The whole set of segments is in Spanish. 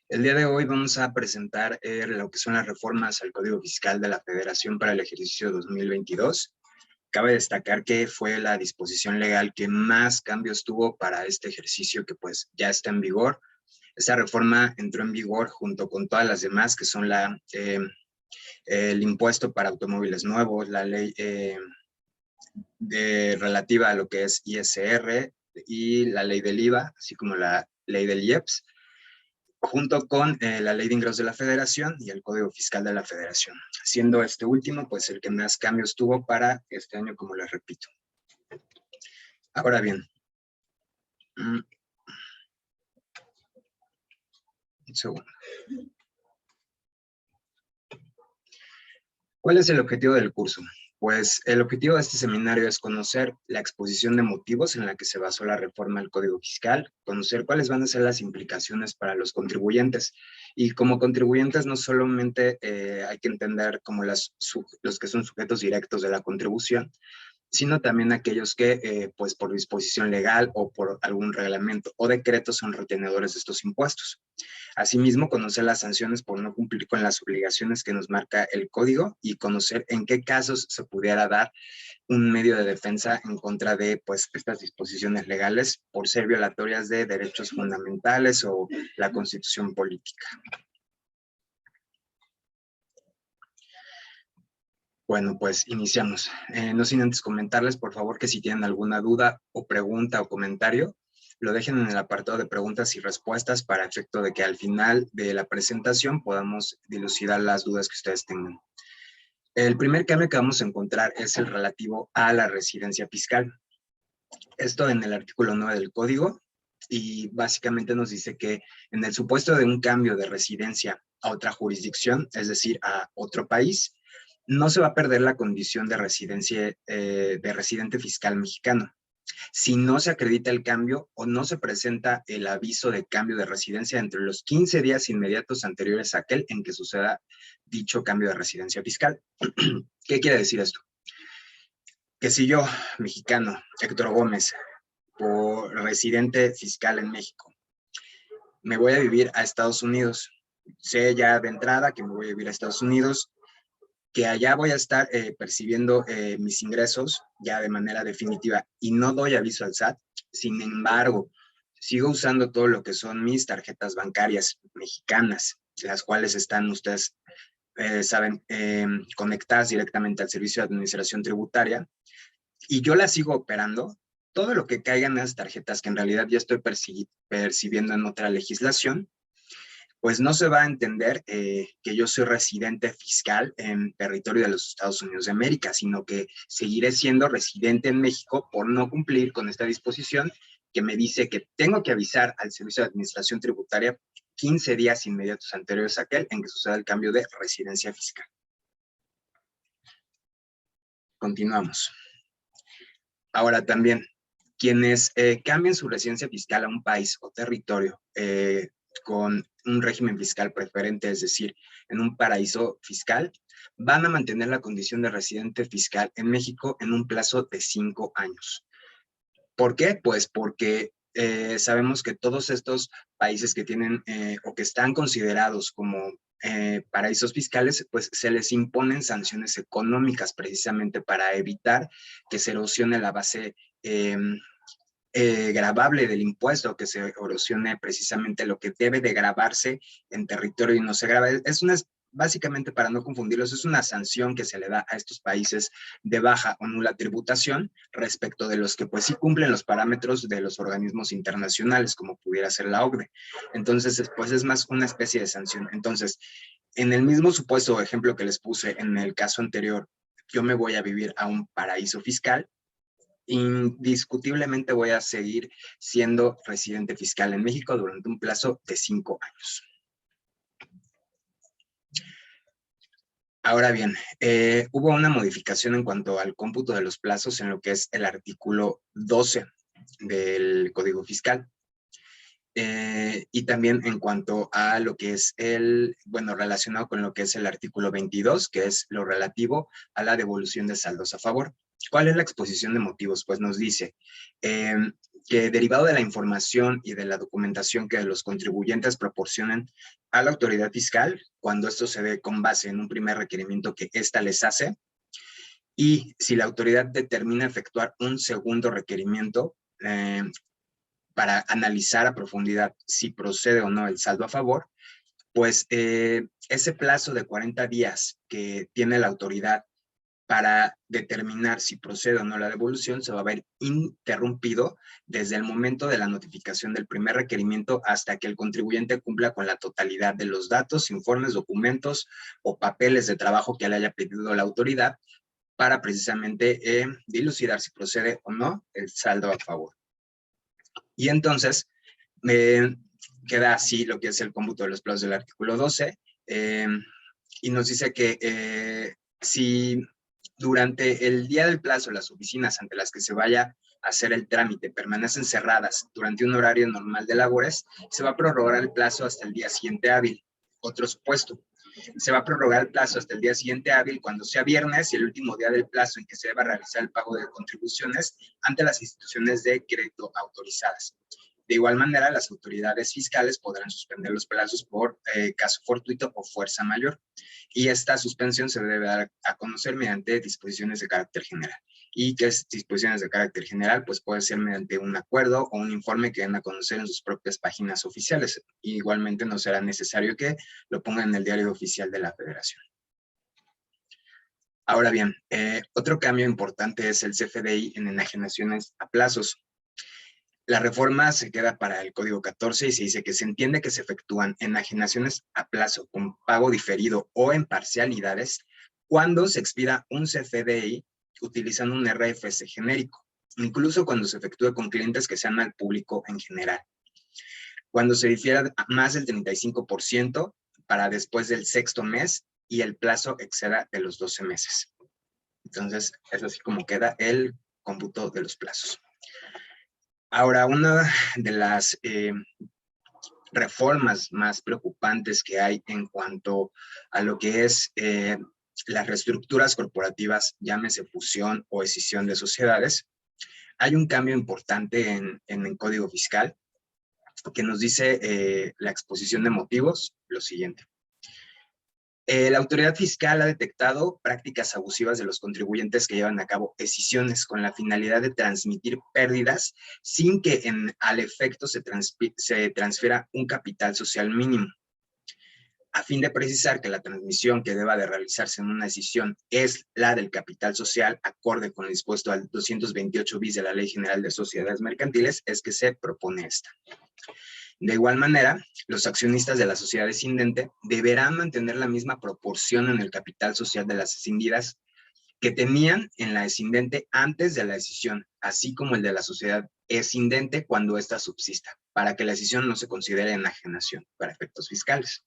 El día de hoy vamos a presentar lo que son las reformas al Código Fiscal de la Federación para el ejercicio 2022. Cabe destacar que fue la disposición legal que más cambios tuvo para este ejercicio que pues ya está en vigor. Esta reforma entró en vigor junto con todas las demás, que son el impuesto para automóviles nuevos, la ley relativa a lo que es ISR y la ley del IVA, así como la ley del IEPS, junto con la Ley de Ingresos de la Federación y el Código Fiscal de la Federación, siendo este último pues el que más cambios tuvo para este año, como les repito. Ahora bien, un segundo. ¿Cuál es el objetivo del curso? Pues el objetivo de este seminario es conocer la exposición de motivos en la que se basó la reforma al Código Fiscal, conocer cuáles van a ser las implicaciones para los contribuyentes. Y como contribuyentes no solamente hay que entender como los que son sujetos directos de la contribución, sino también aquellos que, pues por disposición legal o por algún reglamento o decreto son retenedores de estos impuestos. Asimismo, conocer las sanciones por no cumplir con las obligaciones que nos marca el código y conocer en qué casos se pudiera dar un medio de defensa en contra de pues, estas disposiciones legales por ser violatorias de derechos fundamentales o la constitución política. Bueno, pues iniciamos. No sin antes comentarles, por favor, que si tienen alguna duda o pregunta o comentario, lo dejen en el apartado de preguntas y respuestas para efecto de que al final de la presentación podamos dilucidar las dudas que ustedes tengan. El primer cambio que vamos a encontrar es el relativo a la residencia fiscal. Esto en el artículo 9 del código, y básicamente nos dice que en el supuesto de un cambio de residencia a otra jurisdicción, es decir, a otro país, no se va a perder la condición de residente fiscal mexicano. Si no se acredita el cambio o no se presenta el aviso de cambio de residencia entre los 15 días inmediatos anteriores a aquel en que suceda dicho cambio de residencia fiscal. ¿Qué quiere decir esto? Que si yo, mexicano, Héctor Gómez, por residente fiscal en México, me voy a vivir a Estados Unidos, sé ya de entrada que me voy a vivir a Estados Unidos, que allá voy a estar percibiendo mis ingresos ya de manera definitiva y no doy aviso al SAT. Sin embargo, sigo usando todo lo que son mis tarjetas bancarias mexicanas, las cuales están, ustedes saben, conectadas directamente al Servicio de Administración Tributaria, y yo las sigo operando. Todo lo que caiga en esas tarjetas que en realidad ya estoy percibiendo en otra legislación, pues no se va a entender que yo soy residente fiscal en territorio de los Estados Unidos de América, sino que seguiré siendo residente en México por no cumplir con esta disposición que me dice que tengo que avisar al Servicio de Administración Tributaria 15 días inmediatos anteriores a aquel en que suceda el cambio de residencia fiscal. Continuamos. Ahora también, quienes cambien su residencia fiscal a un país o territorio con un régimen fiscal preferente, es decir, en un paraíso fiscal, van a mantener la condición de residente fiscal en México en un plazo de 5 años. ¿Por qué? Pues porque sabemos que todos estos países que tienen o que están considerados como paraísos fiscales, pues se les imponen sanciones económicas precisamente para evitar que se erosione la base gravable del impuesto, que se erosione precisamente lo que debe de gravarse en territorio y no se graba. Básicamente, para no confundirlos, es una sanción que se le da a estos países de baja o nula tributación respecto de los que pues sí cumplen los parámetros de los organismos internacionales, como pudiera ser la OCDE. Entonces, pues es más una especie de sanción. Entonces, en el mismo supuesto o ejemplo que les puse en el caso anterior, yo me voy a vivir a un paraíso fiscal, indiscutiblemente voy a seguir siendo residente fiscal en México durante un plazo de 5 años. Ahora bien, hubo una modificación en cuanto al cómputo de los plazos en lo que es el artículo 12 del Código Fiscal. Y también en cuanto a lo que es relacionado con lo que es el artículo 22, que es lo relativo a la devolución de saldos a favor. ¿Cuál es la exposición de motivos? Pues nos dice que derivado de la información y de la documentación que los contribuyentes proporcionen a la autoridad fiscal, cuando esto se dé con base en un primer requerimiento que ésta les hace, y si la autoridad determina efectuar un segundo requerimiento para analizar a profundidad si procede o no el saldo a favor, pues ese plazo de 40 días que tiene la autoridad para determinar si procede o no la devolución se va a ver interrumpido desde el momento de la notificación del primer requerimiento hasta que el contribuyente cumpla con la totalidad de los datos, informes, documentos o papeles de trabajo que le haya pedido la autoridad para precisamente dilucidar si procede o no el saldo a favor. Y entonces queda así lo que es el cómputo de los plazos del artículo 12 y nos dice que si durante el día del plazo las oficinas ante las que se vaya a hacer el trámite permanecen cerradas durante un horario normal de labores, se va a prorrogar el plazo hasta el día siguiente hábil. Otro supuesto, se va a prorrogar el plazo hasta el día siguiente hábil cuando sea viernes y el último día del plazo en que se deba realizar el pago de contribuciones ante las instituciones de crédito autorizadas. De igual manera, las autoridades fiscales podrán suspender los plazos por caso fortuito o fuerza mayor. Y esta suspensión se debe dar a conocer mediante disposiciones de carácter general. Y que es disposiciones de carácter general, pues puede ser mediante un acuerdo o un informe que den a conocer en sus propias páginas oficiales. Y igualmente no será necesario que lo pongan en el diario oficial de la Federación. Ahora bien, otro cambio importante es el CFDI en enajenaciones a plazos. La reforma se queda para el Código 14 y se dice que se entiende que se efectúan enajenaciones a plazo con pago diferido o en parcialidades cuando se expida un CFDI utilizando un RFC genérico, incluso cuando se efectúe con clientes que sean al público en general. Cuando se difiera más del 35% para después del sexto mes y el plazo exceda de los 12 meses. Entonces, es así como queda el cómputo de los plazos. Ahora, una de las reformas más preocupantes que hay en cuanto a lo que es las reestructuras corporativas, llámese fusión o escisión de sociedades, hay un cambio importante en el Código Fiscal que nos dice la exposición de motivos lo siguiente. La autoridad fiscal ha detectado prácticas abusivas de los contribuyentes que llevan a cabo escisiones con la finalidad de transmitir pérdidas sin que al efecto se transfiera un capital social mínimo. A fin de precisar que la transmisión que deba de realizarse en una escisión es la del capital social, acorde con lo dispuesto al 228 bis de la Ley General de Sociedades Mercantiles, es que se propone esta. De igual manera, los accionistas de la sociedad escindente deberán mantener la misma proporción en el capital social de las escindidas que tenían en la escindente antes de la escisión, así como el de la sociedad escindente cuando ésta subsista, para que la escisión no se considere enajenación para efectos fiscales.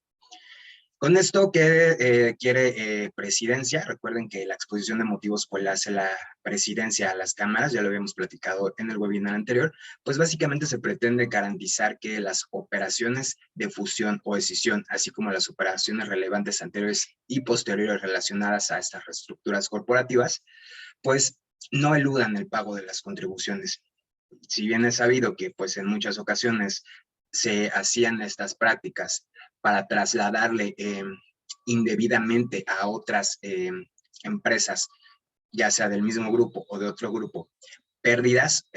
Con esto, ¿qué quiere Presidencia? Recuerden que la exposición de motivos pues la hace la Presidencia a las cámaras, ya lo habíamos platicado en el webinar anterior, pues básicamente se pretende garantizar que las operaciones de fusión o escisión, así como las operaciones relevantes anteriores y posteriores relacionadas a estas reestructuras corporativas, pues no eludan el pago de las contribuciones. Si bien es sabido que pues en muchas ocasiones se hacían estas prácticas para trasladarle indebidamente a otras empresas, ya sea del mismo grupo o de otro grupo, pérdidas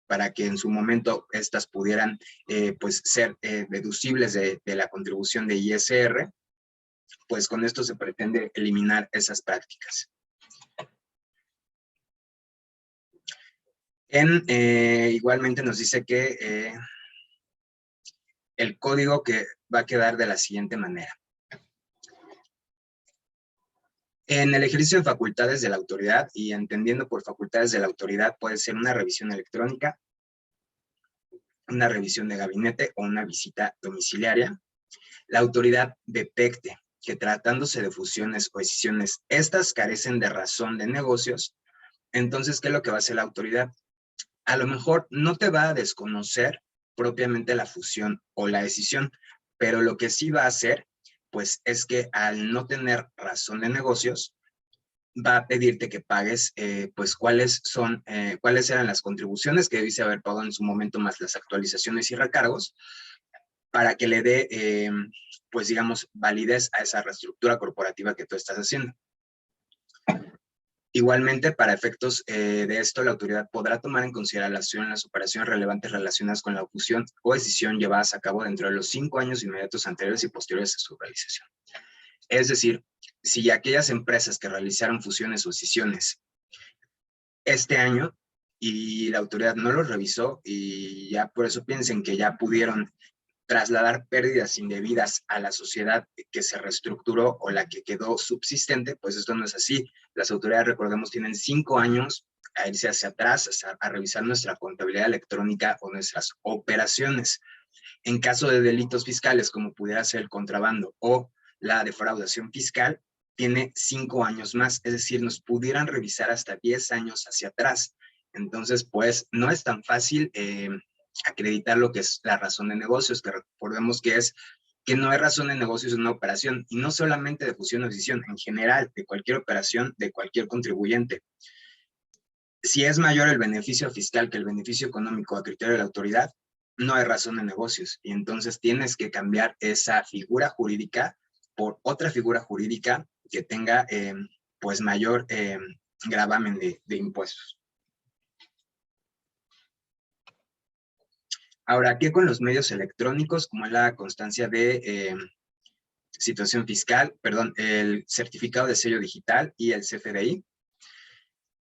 para que en su momento estas pudieran pues ser deducibles de la contribución de ISR, pues con esto se pretende eliminar esas prácticas. Igualmente nos dice que el código que va a quedar de la siguiente manera. En el ejercicio de facultades de la autoridad, y entendiendo por facultades de la autoridad, puede ser una revisión electrónica, una revisión de gabinete o una visita domiciliaria. La autoridad detecte que tratándose de fusiones o escisiones, estas carecen de razón de negocios, entonces, ¿qué es lo que va a hacer la autoridad? A lo mejor no te va a desconocer propiamente la fusión o la escisión, pero lo que sí va a hacer, pues es que al no tener razón de negocios, va a pedirte que pagues, pues, cuáles eran las contribuciones que debiste haber pagado en su momento, más las actualizaciones y recargos, para que le dé, pues, digamos, validez a esa reestructura corporativa que tú estás haciendo. Igualmente, para efectos de esto, la autoridad podrá tomar en consideración las operaciones relevantes relacionadas con la fusión o decisión llevadas a cabo dentro de los 5 años inmediatos anteriores y posteriores a su realización. Es decir, si aquellas empresas que realizaron fusiones o escisiones este año y la autoridad no los revisó y ya por eso piensen que ya pudieron trasladar pérdidas indebidas a la sociedad que se reestructuró o la que quedó subsistente, pues esto no es así. Las autoridades, recordemos, tienen 5 años a irse hacia atrás, a revisar nuestra contabilidad electrónica o nuestras operaciones. En caso de delitos fiscales, como pudiera ser el contrabando o la defraudación fiscal, tiene 5 años más, es decir, nos pudieran revisar hasta 10 años hacia atrás. Entonces, pues, no es tan fácil acreditar lo que es la razón de negocios, que recordemos que no hay razón de negocios en una operación, y no solamente de fusión o escisión, en general, de cualquier operación, de cualquier contribuyente. Si es mayor el beneficio fiscal que el beneficio económico a criterio de la autoridad, no hay razón de negocios, y entonces tienes que cambiar esa figura jurídica por otra figura jurídica que tenga pues mayor gravamen de impuestos. Ahora, ¿qué con los medios electrónicos, como es la constancia de situación fiscal, perdón, el certificado de sello digital y el CFDI?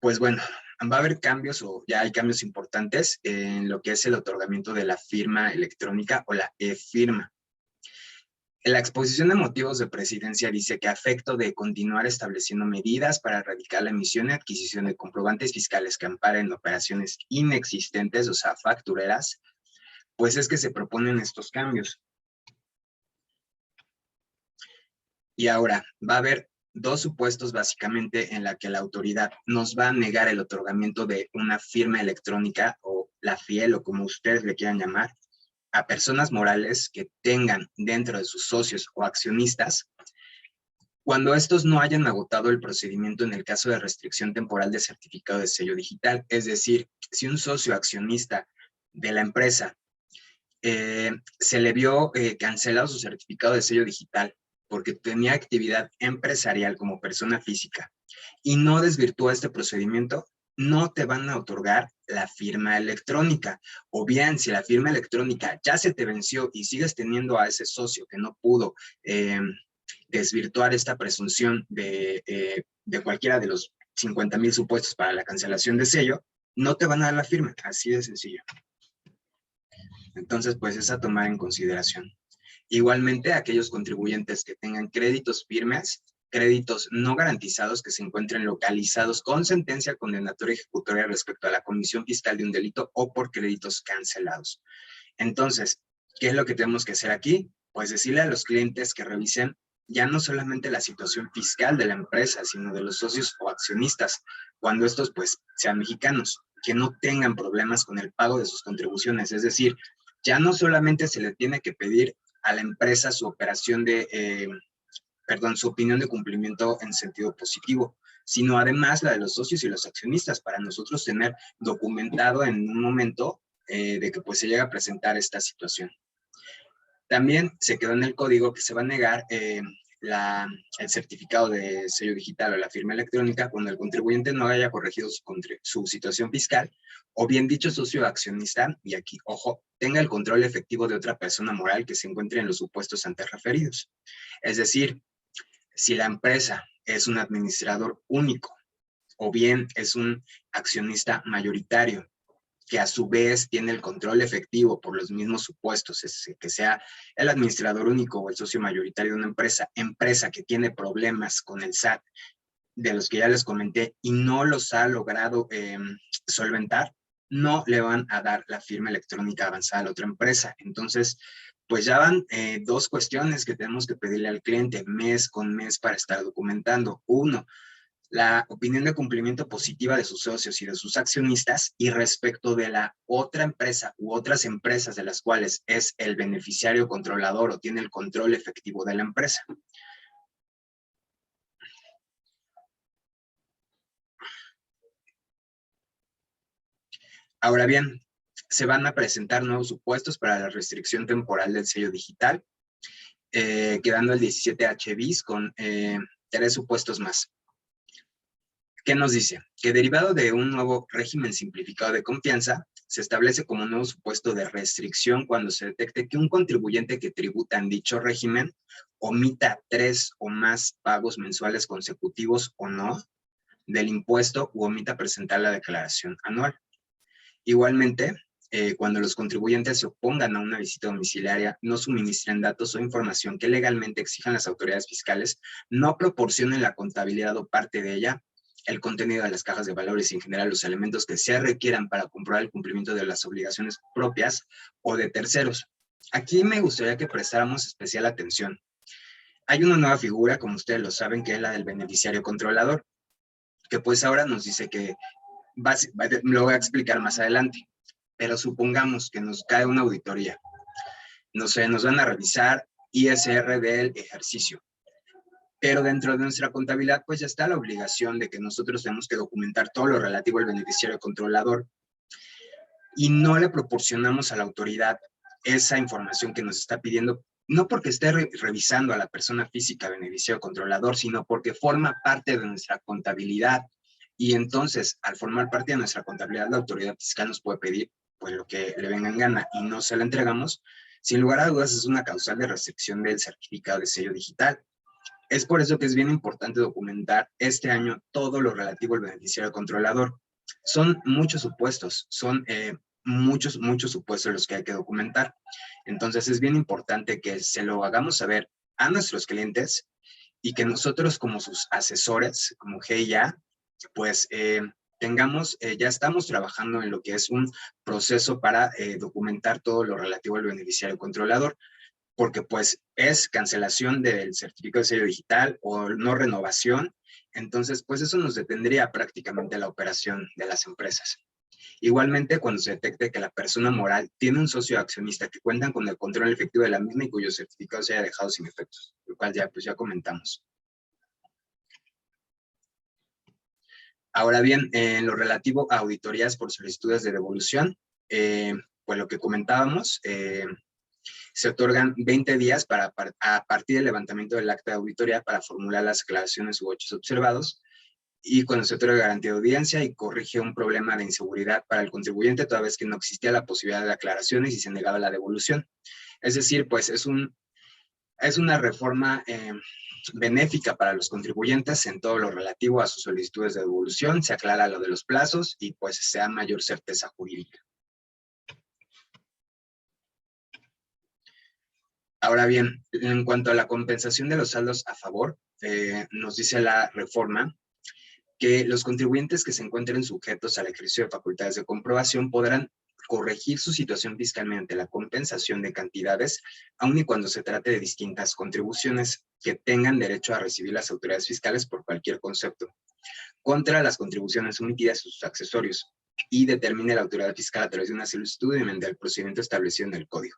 Pues bueno, va a haber cambios o ya hay cambios importantes en lo que es el otorgamiento de la firma electrónica o la e-firma. En la exposición de motivos de presidencia dice que a efecto de continuar estableciendo medidas para erradicar la emisión y adquisición de comprobantes fiscales que amparen operaciones inexistentes, o sea, factureras, pues es que se proponen estos cambios. Y ahora, va a haber 2 supuestos básicamente en la que la autoridad nos va a negar el otorgamiento de una firma electrónica o la FIEL o como ustedes le quieran llamar, a personas morales que tengan dentro de sus socios o accionistas cuando estos no hayan agotado el procedimiento en el caso de restricción temporal de certificado de sello digital. Es decir, si un socio accionista de la empresa se le vio cancelado su certificado de sello digital porque tenía actividad empresarial como persona física y no desvirtúa este procedimiento, no te van a otorgar la firma electrónica. O bien, si la firma electrónica ya se te venció y sigues teniendo a ese socio que no pudo desvirtuar esta presunción de cualquiera de los 50,000 supuestos para la cancelación de sello, no te van a dar la firma, así de sencillo. Entonces, pues es a tomar en consideración. Igualmente, aquellos contribuyentes que tengan créditos firmes, créditos no garantizados que se encuentren localizados con sentencia condenatoria ejecutoria respecto a la comisión fiscal de un delito o por créditos cancelados. Entonces, ¿qué es lo que tenemos que hacer aquí? Pues decirle a los clientes que revisen ya no solamente la situación fiscal de la empresa, sino de los socios o accionistas, cuando estos pues sean mexicanos, que no tengan problemas con el pago de sus contribuciones. Es decir, ya no solamente se le tiene que pedir a la empresa su operación su opinión de cumplimiento en sentido positivo, sino además la de los socios y los accionistas, para nosotros tener documentado en un momento de que pues se llega a presentar esta situación. También se quedó en el código que se va a negar el certificado de sello digital o la firma electrónica cuando el contribuyente no haya corregido su situación fiscal, o bien dicho socio accionista, y aquí, ojo, tenga el control efectivo de otra persona moral que se encuentre en los supuestos antes referidos. Es decir, si la empresa es un administrador único, o bien es un accionista mayoritario, que a su vez tiene el control efectivo por los mismos supuestos, que sea el administrador único o el socio mayoritario de una empresa que tiene problemas con el SAT, de los que ya les comenté, y no los ha logrado solventar, no le van a dar la firma electrónica avanzada a la otra empresa. Entonces, pues ya van 2 cuestiones que tenemos que pedirle al cliente mes con mes para estar documentando. Uno, la opinión de cumplimiento positiva de sus socios y de sus accionistas, y respecto de la otra empresa u otras empresas de las cuales es el beneficiario controlador o tiene el control efectivo de la empresa. Ahora bien, se van a presentar nuevos supuestos para la restricción temporal del sello digital, quedando el 17H bis con 3 supuestos más. ¿Qué nos dice? Que derivado de un nuevo régimen simplificado de confianza, se establece como nuevo supuesto de restricción cuando se detecte que un contribuyente que tributa en dicho régimen omita 3 o más pagos mensuales consecutivos o no del impuesto u omita presentar la declaración anual. Igualmente, cuando los contribuyentes se opongan a una visita domiciliaria, no suministren datos o información que legalmente exijan las autoridades fiscales, no proporcionen la contabilidad o parte de ella, el contenido de las cajas de valores y en general los elementos que se requieran para comprobar el cumplimiento de las obligaciones propias o de terceros. Aquí me gustaría que prestáramos especial atención. Hay una nueva figura, como ustedes lo saben, que es la del beneficiario controlador, que pues ahora nos dice que, lo voy a explicar más adelante, pero supongamos que nos cae una auditoría. No sé, nos van a revisar ISR del ejercicio. Pero dentro de nuestra contabilidad, pues ya está la obligación de que nosotros tenemos que documentar todo lo relativo al beneficiario controlador y no le proporcionamos a la autoridad esa información que nos está pidiendo, no porque esté revisando a la persona física beneficiario controlador, sino porque forma parte de nuestra contabilidad. Y entonces, al formar parte de nuestra contabilidad, la autoridad fiscal nos puede pedir pues lo que le venga en gana y no se la entregamos. Sin lugar a dudas, es una causal de restricción del certificado de sello digital. Es por eso que es bien importante documentar este año todo lo relativo al beneficiario controlador. Son muchos supuestos, son muchos supuestos los que hay que documentar. Entonces es bien importante que se lo hagamos saber a nuestros clientes y que nosotros como sus asesores, como GIA, pues ya estamos trabajando en lo que es un proceso para documentar todo lo relativo al beneficiario controlador, porque pues es cancelación del certificado de sello digital o no renovación, entonces pues eso nos detendría prácticamente la operación de las empresas. Igualmente, cuando se detecte que la persona moral tiene un socio accionista que cuentan con el control efectivo de la misma y cuyo certificado se haya dejado sin efectos, lo cual ya comentamos. Ahora bien, en lo relativo a auditorías por solicitudes de devolución, pues lo que comentábamos, se otorgan 20 días a partir del levantamiento del acta de auditoría para formular las aclaraciones u hechos observados y cuando se otorga garantía de audiencia y corrige un problema de inseguridad para el contribuyente toda vez que no existía la posibilidad de aclaraciones y se negaba la devolución. Es decir, pues es una reforma benéfica para los contribuyentes en todo lo relativo a sus solicitudes de devolución, se aclara lo de los plazos y pues se da mayor certeza jurídica. Ahora bien, en cuanto a la compensación de los saldos a favor, nos dice la reforma que los contribuyentes que se encuentren sujetos al ejercicio de facultades de comprobación podrán corregir su situación fiscal mediante la compensación de cantidades, aun y cuando se trate de distintas contribuciones que tengan derecho a recibir las autoridades fiscales por cualquier concepto, contra las contribuciones omitidas y sus accesorios, y determine la autoridad fiscal a través de una solicitud y mediante el procedimiento establecido en el código.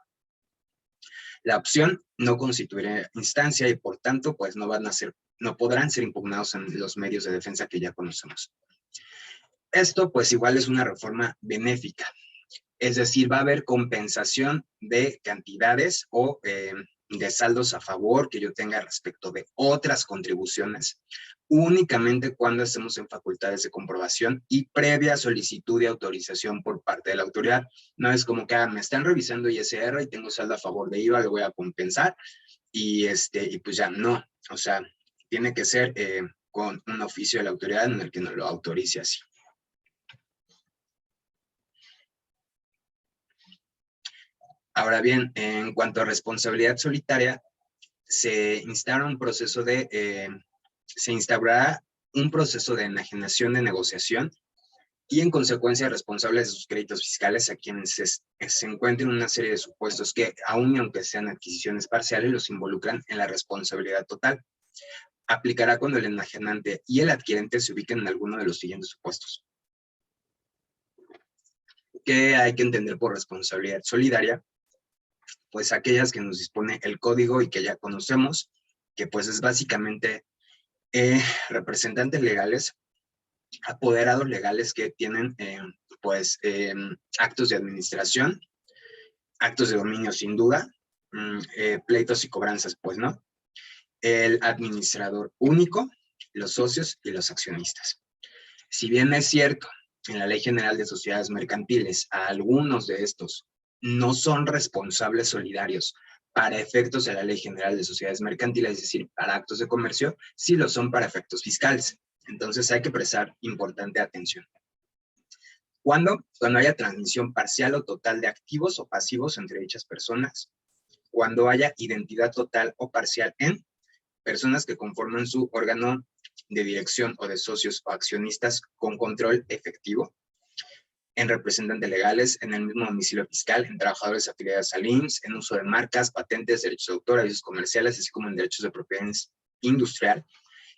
La opción no constituirá instancia y por tanto pues no podrán ser impugnados en los medios de defensa que ya conocemos. Esto pues igual es una reforma benéfica, es decir, va a haber compensación de cantidades o de saldos a favor que yo tenga respecto de otras contribuciones, únicamente cuando estemos en facultades de comprobación y previa solicitud de autorización por parte de la autoridad. No es como que me están revisando ISR y tengo saldo a favor de IVA, lo voy a compensar y pues ya no, o sea, tiene que ser con un oficio de la autoridad en el que nos lo autorice así. Ahora bien, en cuanto a responsabilidad solitaria, se instaurará un proceso de enajenación de negociación y en consecuencia responsables de sus créditos fiscales a quienes se encuentren una serie de supuestos que, aun y aunque sean adquisiciones parciales, los involucran en la responsabilidad total. Aplicará cuando el enajenante y el adquirente se ubiquen en alguno de los siguientes supuestos. ¿Qué hay que entender por responsabilidad solidaria? Pues aquellas que nos dispone el código y que ya conocemos, que pues es básicamente representantes legales apoderados legales que tienen, actos de administración, actos de dominio sin duda, pleitos y cobranzas, pues, ¿no? El administrador único, los socios y los accionistas. Si bien es cierto, en la Ley General de Sociedades Mercantiles, a algunos de estos no son responsables solidarios para efectos de la Ley General de Sociedades Mercantiles, es decir, para actos de comercio, sí lo son para efectos fiscales. Entonces hay que prestar importante atención. ¿Cuándo? Cuando haya transmisión parcial o total de activos o pasivos entre dichas personas. Cuando haya identidad total o parcial en personas que conforman su órgano de dirección o de socios o accionistas con control efectivo, en representantes legales, en el mismo domicilio fiscal, en trabajadores afiliados al IMSS, en uso de marcas, patentes, derechos de autor, avisos comerciales, así como en derechos de propiedad industrial,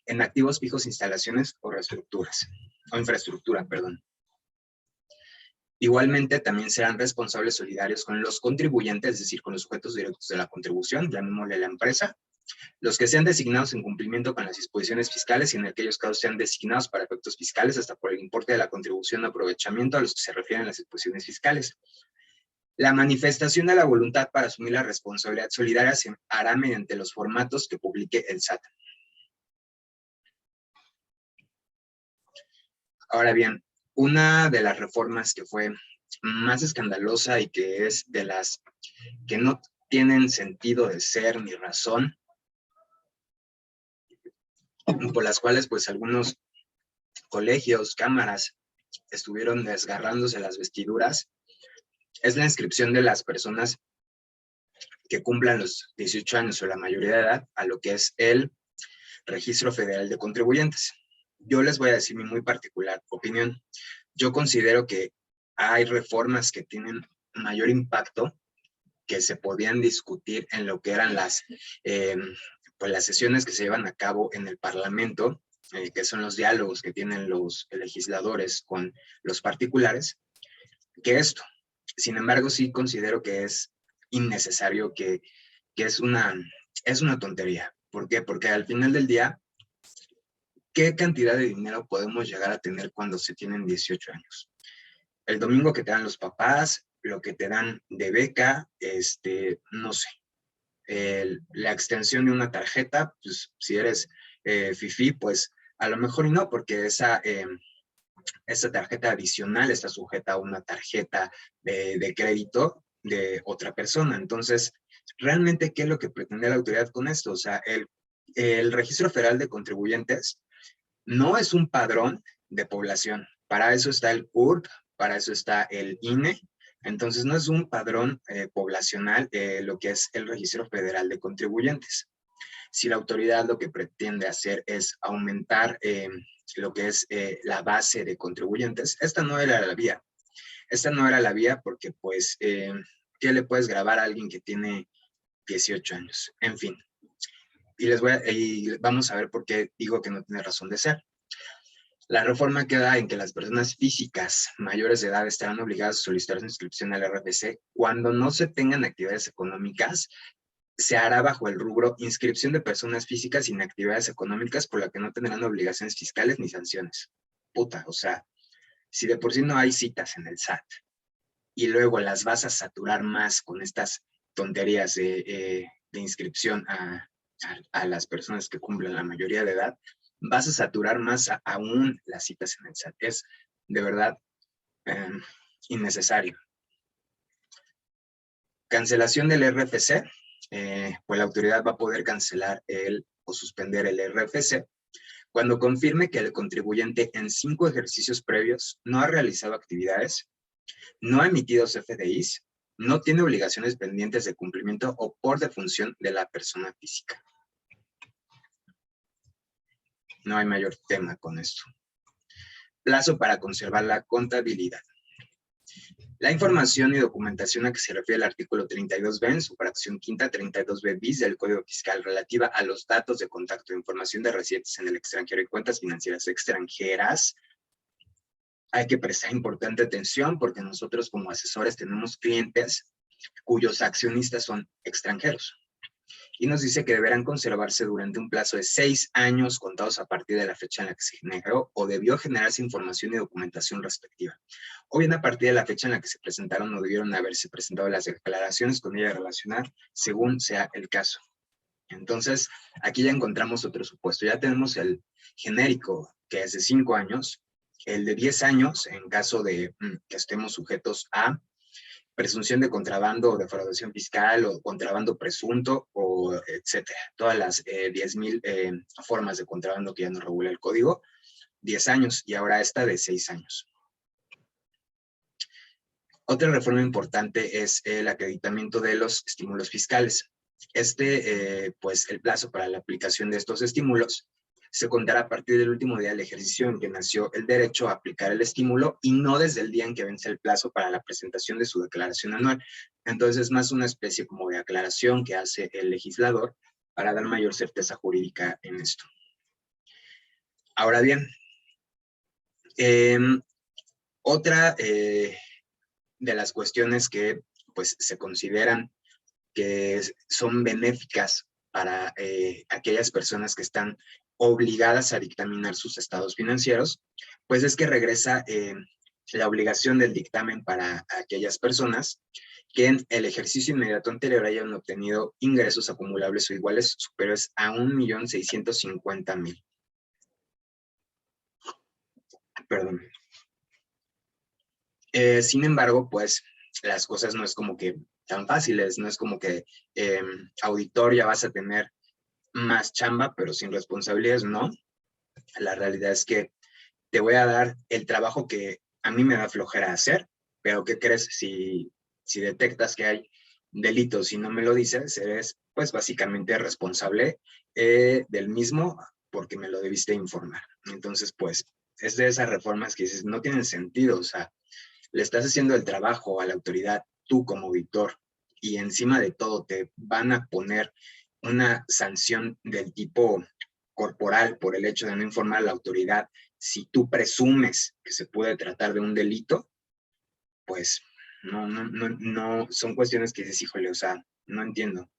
en activos fijos, instalaciones o infraestructura, perdón. Igualmente, también serán responsables solidarios con los contribuyentes, es decir, con los sujetos directos de la contribución, llamémosle la empresa, los que sean designados en cumplimiento con las disposiciones fiscales y en aquellos casos sean designados para efectos fiscales hasta por el importe de la contribución o aprovechamiento a los que se refieren las disposiciones fiscales. La manifestación de la voluntad para asumir la responsabilidad solidaria se hará mediante los formatos que publique el SAT. Ahora bien, una de las reformas que fue más escandalosa y que es de las que no tienen sentido de ser ni razón, por las cuales pues algunos colegios, cámaras, estuvieron desgarrándose las vestiduras, es la inscripción de las personas que cumplan los 18 años o la mayoría de edad a lo que es el Registro Federal de Contribuyentes. Yo les voy a decir mi muy particular opinión. Yo considero que hay reformas que tienen mayor impacto que se podían discutir en lo que eran las sesiones que se llevan a cabo en el Parlamento, que son los diálogos que tienen los legisladores con los particulares, que esto. Sin embargo, sí considero que es innecesario, que es una tontería. ¿Por qué? Porque al final del día, ¿qué cantidad de dinero podemos llegar a tener cuando se tienen 18 años? El domingo que te dan los papás, lo que te dan de beca, no sé, la extensión de una tarjeta, pues si eres fifí, pues a lo mejor no, porque esa tarjeta adicional está sujeta a una tarjeta de crédito de otra persona. Entonces, ¿realmente qué es lo que pretende la autoridad con esto? O sea, el Registro Federal de Contribuyentes no es un padrón de población. Para eso está el CURP, para eso está el INE. Entonces, no es un padrón poblacional lo que es el Registro Federal de Contribuyentes. Si la autoridad lo que pretende hacer es aumentar lo que es la base de contribuyentes, esta no era la vía. Esta no era la vía porque, pues, ¿qué le puedes grabar a alguien que tiene 18 años? En fin. Y vamos a ver por qué digo que no tiene razón de ser. La reforma queda en que las personas físicas mayores de edad estarán obligadas a solicitar su inscripción al RFC cuando no se tengan actividades económicas. Se hará bajo el rubro inscripción de personas físicas sin actividades económicas por la que no tendrán obligaciones fiscales ni sanciones. Puta, o sea, si de por sí no hay citas en el SAT y luego las vas a saturar más con estas tonterías de inscripción a las personas que cumplen la mayoría de edad, vas a saturar más aún las citas en el SAT. Es de verdad innecesario. Cancelación del RFC. Pues la autoridad va a poder cancelar o suspender el RFC cuando confirme que el contribuyente en 5 ejercicios previos no ha realizado actividades, no ha emitido CFDIs, no tiene obligaciones pendientes de cumplimiento o por defunción de la persona física. No hay mayor tema con esto. Plazo para conservar la contabilidad. La información y documentación a que se refiere el artículo 32b en su fracción quinta 32b bis del Código Fiscal relativa a los datos de contacto de información de residentes en el extranjero y cuentas financieras extranjeras, hay que prestar importante atención porque nosotros como asesores tenemos clientes cuyos accionistas son extranjeros. Y nos dice que deberán conservarse durante un plazo de 6 años contados a partir de la fecha en la que se generó o debió generarse información y documentación respectiva. O bien a partir de la fecha en la que se presentaron o debieron haberse presentado las declaraciones con ella relacionadas, según sea el caso. Entonces, aquí ya encontramos otro supuesto. Ya tenemos el genérico, que es de 5 años, el de 10 años, en caso de que estemos sujetos a presunción de contrabando o defraudación fiscal o contrabando presunto, o etcétera. Todas las 10,000 formas de contrabando que ya nos regula el código, 10 años, y ahora esta de 6 años. Otra reforma importante es el acreditamiento de los estímulos fiscales. Pues el plazo para la aplicación de estos estímulos se contará a partir del último día del ejercicio en que nació el derecho a aplicar el estímulo y no desde el día en que vence el plazo para la presentación de su declaración anual. Entonces es más una especie como de aclaración que hace el legislador para dar mayor certeza jurídica en esto. Ahora bien, otra de las cuestiones que pues se consideran que son benéficas para aquellas personas que están obligadas a dictaminar sus estados financieros, pues es que regresa la obligación del dictamen para aquellas personas que en el ejercicio inmediato anterior hayan obtenido ingresos acumulables o iguales superiores a 1,650,000. Perdón. Sin embargo, pues las cosas no es como que tan fáciles, no es como que auditor ya vas a tener más chamba, pero sin responsabilidades, no. La realidad es que te voy a dar el trabajo que a mí me da flojera hacer, pero ¿qué crees? Si detectas que hay delitos y no me lo dices, eres pues básicamente responsable del mismo porque me lo debiste informar. Entonces, pues, es de esas reformas que dices, no tienen sentido, o sea, le estás haciendo el trabajo a la autoridad, tú como auditor, y encima de todo te van a poner una sanción del tipo corporal por el hecho de no informar a la autoridad si tú presumes que se puede tratar de un delito, pues no, son cuestiones que dices, híjole, o sea, no entiendo.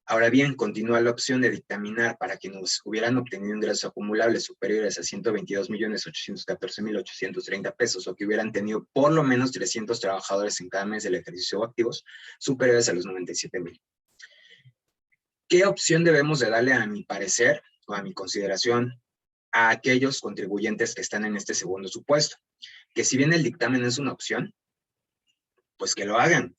Ahora bien, continúa la opción de dictaminar para quienes hubieran obtenido ingresos acumulables superiores a 122,814,830 pesos o que hubieran tenido por lo menos 300 trabajadores en cada mes del ejercicio activos superiores a los 97,000. ¿Qué opción debemos de darle, a mi parecer, o a mi consideración, a aquellos contribuyentes que están en este segundo supuesto? Que si bien el dictamen es una opción, pues que lo hagan.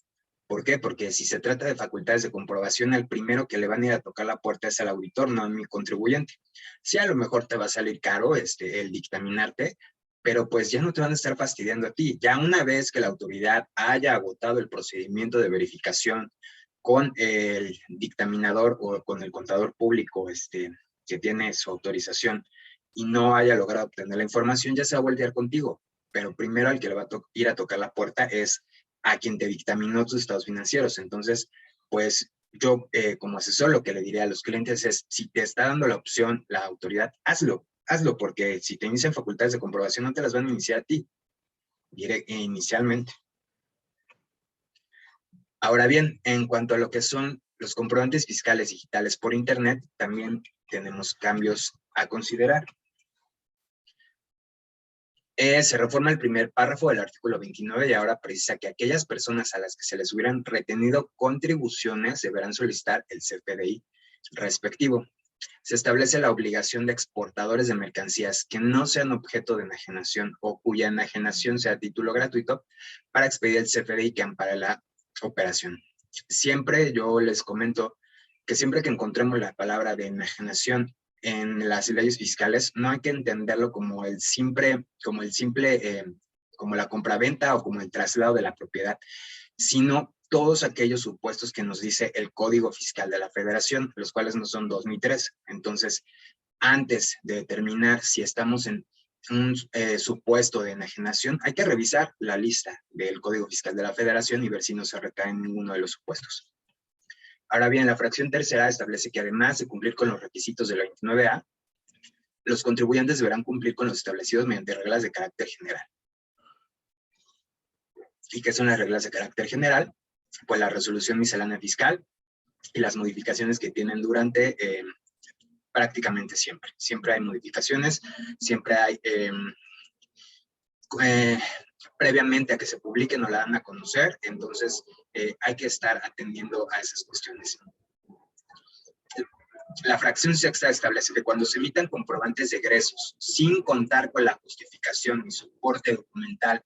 ¿Por qué? Porque si se trata de facultades de comprobación, el primero que le van a ir a tocar la puerta es al auditor, no a mi contribuyente. Sí, a lo mejor te va a salir caro el dictaminarte, pero pues ya no te van a estar fastidiando a ti. Ya una vez que la autoridad haya agotado el procedimiento de verificación con el dictaminador o con el contador público que tiene su autorización y no haya logrado obtener la información, ya se va a voltear contigo. Pero primero al que le va a ir a tocar la puerta es a quien te dictaminó tus estados financieros. Entonces, pues yo como asesor lo que le diré a los clientes es, si te está dando la opción la autoridad, hazlo, porque si te inician facultades de comprobación no te las van a iniciar a ti inicialmente. Ahora bien, en cuanto a lo que son los comprobantes fiscales digitales por internet, también tenemos cambios a considerar. Se reforma el primer párrafo del artículo 29 y ahora precisa que aquellas personas a las que se les hubieran retenido contribuciones deberán solicitar el CFDI respectivo. Se establece la obligación de exportadores de mercancías que no sean objeto de enajenación o cuya enajenación sea a título gratuito para expedir el CFDI que ampara la operación. Siempre yo les comento que siempre que encontremos la palabra de enajenación en las leyes fiscales, no hay que entenderlo como como la compraventa o como el traslado de la propiedad, sino todos aquellos supuestos que nos dice el Código Fiscal de la Federación, los cuales no son 2 ni 3. Entonces, antes de determinar si estamos en un supuesto de enajenación, hay que revisar la lista del Código Fiscal de la Federación y ver si no se recae en ninguno de los supuestos. Ahora bien, la fracción tercera establece que además de cumplir con los requisitos de la 29A, los contribuyentes deberán cumplir con los establecidos mediante reglas de carácter general. ¿Y qué son las reglas de carácter general? Pues la resolución miscelánea fiscal, y las modificaciones que tienen durante prácticamente siempre. Siempre hay modificaciones, siempre hay, previamente a que se publique, no la dan a conocer, entonces hay que estar atendiendo a esas cuestiones. La fracción sexta establece que cuando se emitan comprobantes de egresos sin contar con la justificación ni soporte documental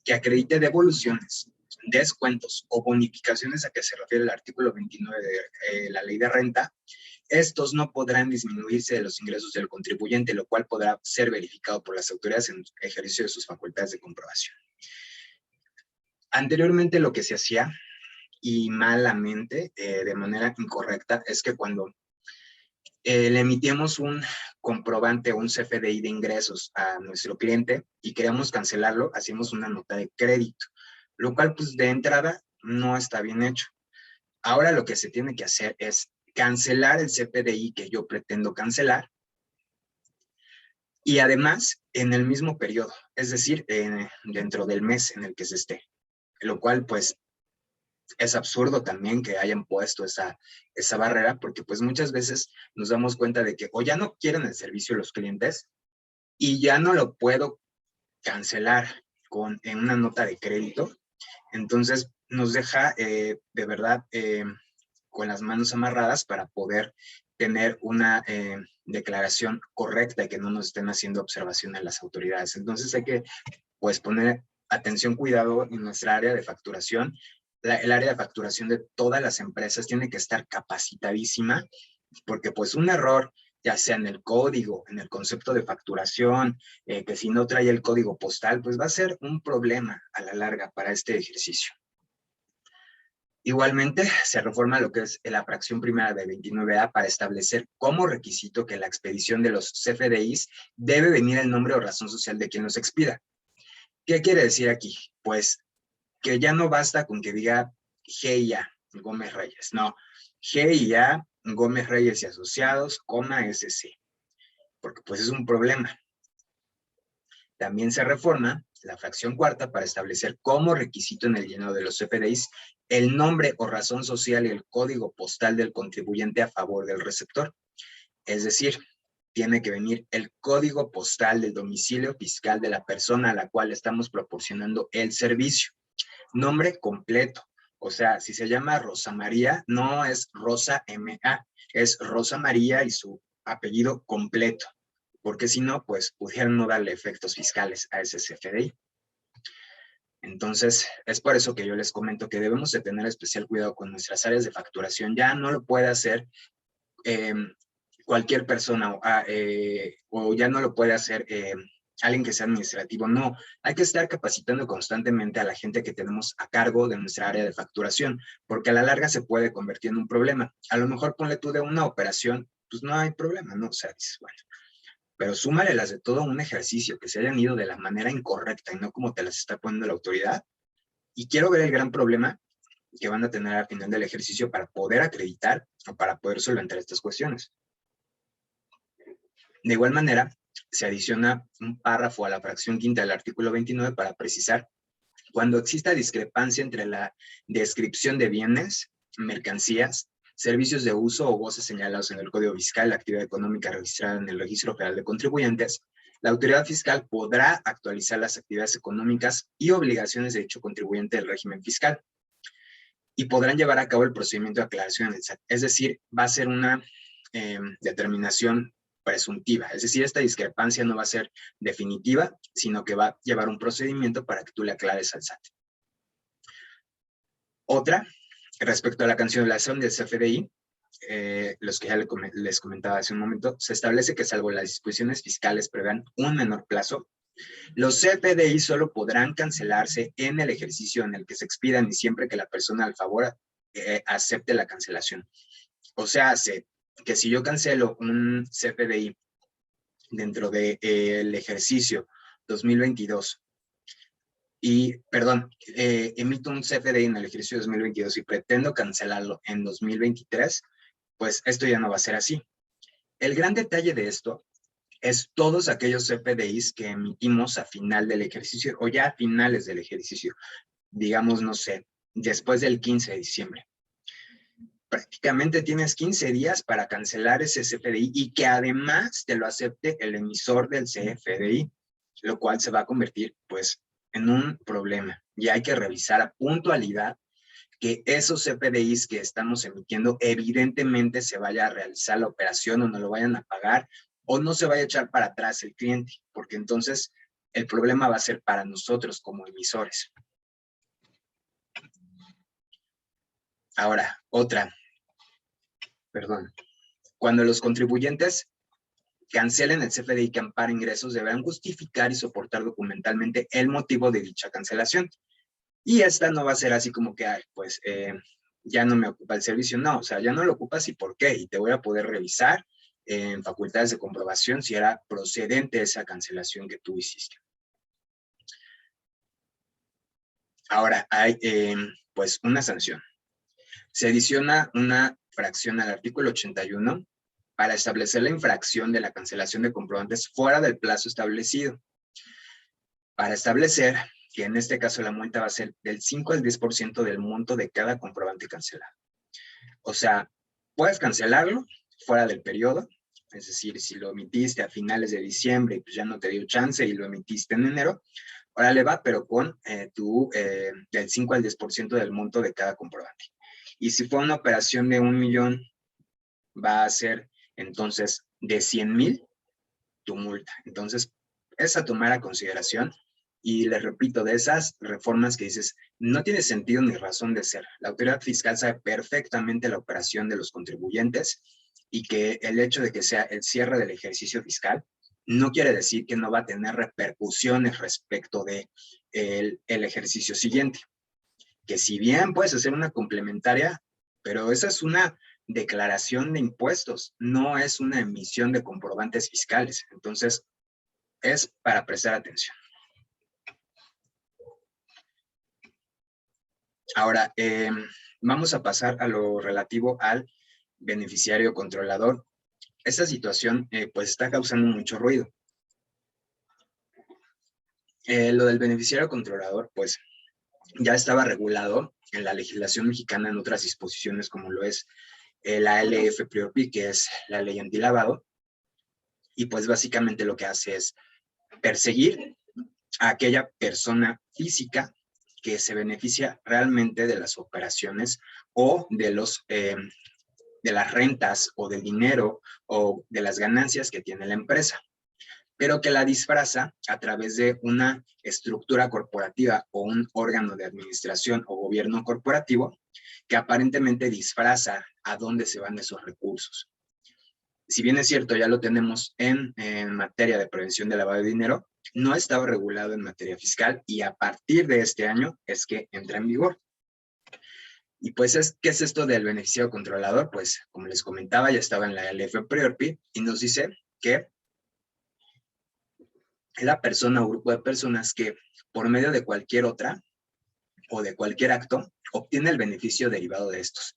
que acredite devoluciones, descuentos o bonificaciones a que se refiere el artículo 29 de la Ley de Renta, estos no podrán disminuirse de los ingresos del contribuyente, lo cual podrá ser verificado por las autoridades en ejercicio de sus facultades de comprobación. Anteriormente lo que se hacía, y malamente, de manera incorrecta, es que cuando le emitíamos un comprobante o un CFDI de ingresos a nuestro cliente y queríamos cancelarlo, hacíamos una nota de crédito, lo cual pues de entrada no está bien hecho. Ahora lo que se tiene que hacer es cancelar el CFDI que yo pretendo cancelar y además en el mismo periodo, es decir, dentro del mes en el que se esté, lo cual pues es absurdo también que hayan puesto esa barrera, porque pues muchas veces nos damos cuenta de que o ya no quieren el servicio los clientes y ya no lo puedo cancelar en una nota de crédito, entonces nos deja de verdad con las manos amarradas para poder tener una declaración correcta y que no nos estén haciendo observación a las autoridades. Entonces hay que pues poner atención, cuidado en nuestra área de facturación. El área de facturación de todas las empresas tiene que estar capacitadísima, porque pues un error, ya sea en el código, en el concepto de facturación, que si no trae el código postal, pues va a ser un problema a la larga para este ejercicio. Igualmente, se reforma lo que es la fracción primera de 29A para establecer como requisito que la expedición de los CFDIs debe venir el nombre o razón social de quien los expida. ¿Qué quiere decir aquí? Pues que ya no basta con que diga G&A Gómez Reyes, no, G&A Gómez Reyes y Asociados, SC, porque pues es un problema. También se reforma la fracción cuarta para establecer como requisito en el llenado de los CFDIs el nombre o razón social y el código postal del contribuyente a favor del receptor. Es decir, tiene que venir el código postal del domicilio fiscal de la persona a la cual estamos proporcionando el servicio. Nombre completo. O sea, si se llama Rosa María, no es Rosa M.A., es Rosa María y su apellido completo, porque si no, pues pudieran no darle efectos fiscales a ese CFDI. Entonces, es por eso que yo les comento que debemos de tener especial cuidado con nuestras áreas de facturación. Ya no lo puede hacer cualquier persona o ya no lo puede hacer alguien que sea administrativo. No, hay que estar capacitando constantemente a la gente que tenemos a cargo de nuestra área de facturación, porque a la larga se puede convertir en un problema. A lo mejor ponle tú de una operación, pues no hay problema, ¿no? O sea, dices, bueno, pero súmale las de todo un ejercicio, que se hayan ido de la manera incorrecta y no como te las está poniendo la autoridad. Y quiero ver el gran problema que van a tener al final del ejercicio para poder acreditar o para poder solventar estas cuestiones. De igual manera, se adiciona un párrafo a la fracción quinta del artículo 29 para precisar cuando exista discrepancia entre la descripción de bienes, mercancías, servicios de uso o goces señalados en el Código Fiscal, la actividad económica registrada en el Registro Federal de Contribuyentes, la autoridad fiscal podrá actualizar las actividades económicas y obligaciones de dicho contribuyente del régimen fiscal y podrán llevar a cabo el procedimiento de aclaración en el SAT. Es decir, va a ser una determinación presuntiva. Es decir, esta discrepancia no va a ser definitiva, sino que va a llevar un procedimiento para que tú le aclares al SAT. Otra, respecto a la cancelación del CFDI, los que ya les comentaba hace un momento, se establece que salvo las disposiciones fiscales prevean un menor plazo, los CFDI solo podrán cancelarse en el ejercicio en el que se expidan y siempre que la persona al favor acepte la cancelación. O sea, que si yo cancelo un CFDI dentro del ejercicio 2022 emito un CFDI en el ejercicio 2022 y pretendo cancelarlo en 2023, pues esto ya no va a ser así. El gran detalle de esto es todos aquellos CFDIs que emitimos a final del ejercicio o ya a finales del ejercicio, digamos, no sé, después del 15 de diciembre. prácticamente tienes 15 días para cancelar ese CFDI y que además te lo acepte el emisor del CFDI, lo cual se va a convertir pues en un problema. Y hay que revisar a puntualidad que esos CFDIs que estamos emitiendo evidentemente se vaya a realizar la operación o no lo vayan a pagar o no se vaya a echar para atrás el cliente, porque entonces el problema va a ser para nosotros como emisores. Ahora, cuando los contribuyentes cancelen el CFDI que ampara ingresos, deberán justificar y soportar documentalmente el motivo de dicha cancelación. Y esta no va a ser así como que, ya no me ocupa el servicio. No, o sea, ya no lo ocupas y por qué. Y te voy a poder revisar en facultades de comprobación si era procedente esa cancelación que tú hiciste. Ahora, hay pues una sanción. Se adiciona una fracción al artículo 81 para establecer la infracción de la cancelación de comprobantes fuera del plazo establecido. Para establecer que en este caso la multa va a ser del 5 al 10% del monto de cada comprobante cancelado. O sea, puedes cancelarlo fuera del periodo, es decir, si lo emitiste a finales de diciembre y pues ya no te dio chance y lo emitiste en enero, órale va, pero con del 5 al 10% del monto de cada comprobante. Y si fue una operación de 1 millón, va a ser entonces de 100,000 tu multa. Entonces, es a tomar a consideración. Y les repito, de esas reformas que dices, no tiene sentido ni razón de ser. La autoridad fiscal sabe perfectamente la operación de los contribuyentes y que el hecho de que sea el cierre del ejercicio fiscal no quiere decir que no va a tener repercusiones respecto de el ejercicio siguiente. Que si bien puedes hacer una complementaria, pero esa es una declaración de impuestos, no es una emisión de comprobantes fiscales. Entonces, es para prestar atención. Ahora, vamos a pasar a lo relativo al beneficiario controlador. Esta situación pues está causando mucho ruido. Lo del beneficiario controlador pues ya estaba regulado en la legislación mexicana en otras disposiciones como lo es la ALF Prior Pi, que es la ley antilavado, y pues básicamente lo que hace es perseguir a aquella persona física que se beneficia realmente de las operaciones o de las rentas o del dinero o de las ganancias que tiene la empresa, pero que la disfraza a través de una estructura corporativa o un órgano de administración o gobierno corporativo que aparentemente disfraza a dónde se van esos recursos. Si bien es cierto, ya lo tenemos en materia de prevención de lavado de dinero, no estaba regulado en materia fiscal y a partir de este año es que entra en vigor. Y pues, ¿qué es esto del beneficiario controlador? Pues, como les comentaba, ya estaba en la LF Prior Pi y nos dice que es la persona o grupo de personas que por medio de cualquier otra o de cualquier acto obtiene el beneficio derivado de estos.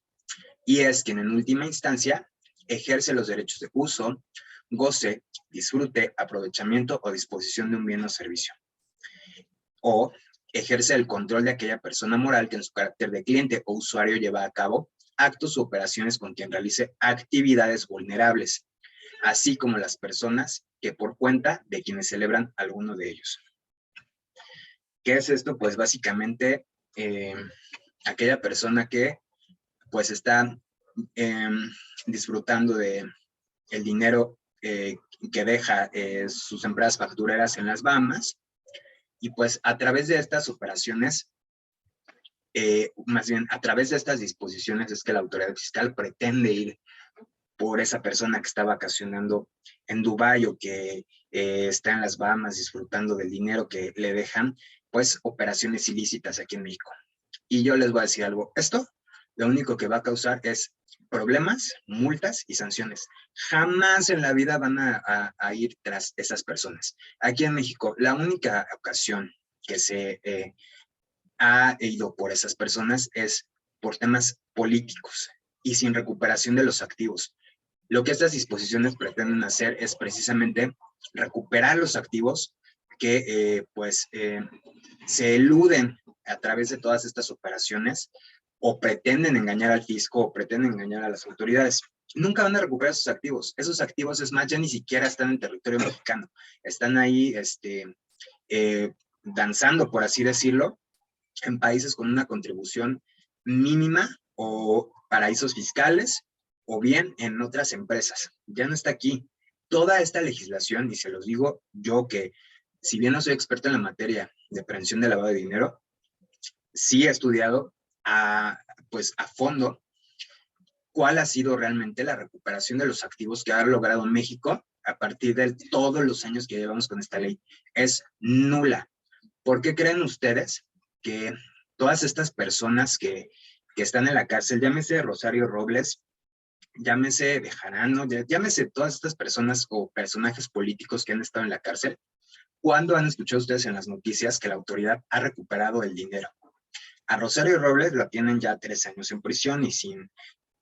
Y es quien en última instancia ejerce los derechos de uso, goce, disfrute, aprovechamiento o disposición de un bien o servicio. O ejerce el control de aquella persona moral que en su carácter de cliente o usuario lleva a cabo actos u operaciones con quien realice actividades vulnerables, así como las personas que por cuenta de quienes celebran alguno de ellos. ¿Qué es esto? Pues básicamente aquella persona que pues está disfrutando de el dinero que deja sus empresas factureras en las Bahamas, y pues a través de estas operaciones, más bien a través de estas disposiciones es que la autoridad fiscal pretende ir por esa persona que está vacacionando en Dubái o que está en las Bahamas disfrutando del dinero que le dejan, pues operaciones ilícitas aquí en México. Y yo les voy a decir algo, esto lo único que va a causar es problemas, multas y sanciones. Jamás en la vida van a ir tras esas personas. Aquí en México, la única ocasión que se ha ido por esas personas es por temas políticos y sin recuperación de los activos. Lo que estas disposiciones pretenden hacer es precisamente recuperar los activos que se eluden a través de todas estas operaciones o pretenden engañar al fisco o pretenden engañar a las autoridades. Nunca van a recuperar sus activos. Esos activos, es más, ya ni siquiera están en territorio mexicano. Están ahí danzando, por así decirlo, en países con una contribución mínima o paraísos fiscales, o bien en otras empresas. Ya no está aquí. Toda esta legislación, y se los digo yo que, si bien no soy experto en la materia de prevención de lavado de dinero, sí he estudiado pues a fondo cuál ha sido realmente la recuperación de los activos que ha logrado México a partir de todos los años que llevamos con esta ley. Es nula. ¿Por qué creen ustedes que todas estas personas que están en la cárcel, llámese Rosario Robles, llámese Bejarano, llámese todas estas personas o personajes políticos que han estado en la cárcel, ¿cuándo han escuchado ustedes en las noticias que la autoridad ha recuperado el dinero? A Rosario Robles la tienen ya 3 años en prisión y sin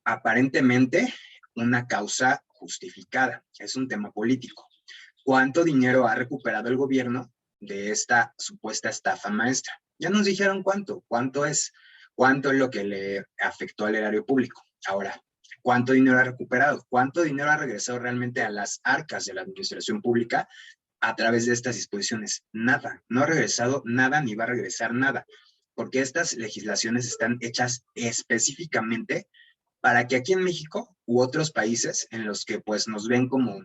aparentemente una causa justificada. Es un tema político. ¿Cuánto dinero ha recuperado el gobierno de esta supuesta estafa maestra? Ya nos dijeron cuánto es lo que le afectó al erario público. Ahora, ¿cuánto dinero ha recuperado? ¿Cuánto dinero ha regresado realmente a las arcas de la administración pública a través de estas disposiciones? Nada, no ha regresado nada ni va a regresar nada, porque estas legislaciones están hechas específicamente para que aquí en México u otros países en los que pues nos ven como,